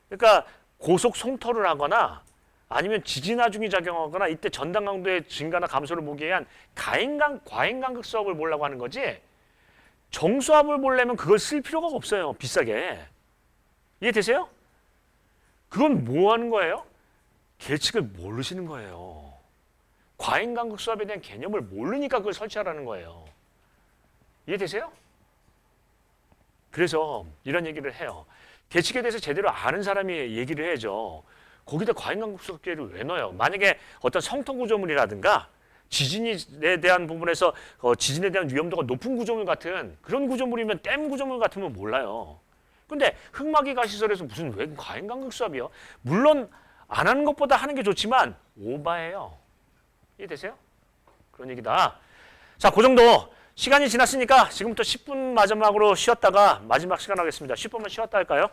Speaker 1: 그러니까 고속 송토를 하거나 아니면 지진 하중이 작용하거나 이때 전당 강도의 증가나 감소를 보기 위한 과잉간극 수압을 보려고 하는 거지 정수압을 보려면 그걸 쓸 필요가 없어요. 비싸게. 이해되세요? 그건 뭐 하는 거예요? 계측을 모르시는 거예요. 과잉간극 수압에 대한 개념을 모르니까 그걸 설치하라는 거예요. 이해되세요? 그래서 이런 얘기를 해요. 계측에 대해서 제대로 아는 사람이 얘기를 해야죠. 거기다 과잉간극 수압계를 왜 넣어요? 만약에 어떤 성토 구조물이라든가 지진에 대한 부분에서 지진에 대한 위험도가 높은 구조물 같은 그런 구조물이면 댐 구조물 같으면 몰라요. 근데 흙막이 가시설에서 무슨 왜 과잉간극 수압이요? 물론 안 하는 것보다 하는 게 좋지만 오바예요. 이해되세요? 그런 얘기다. 자, 그 정도. 시간이 지났으니까 지금부터 10분 마지막으로 쉬었다가 마지막 시간 하겠습니다. 10분만 쉬었다 할까요?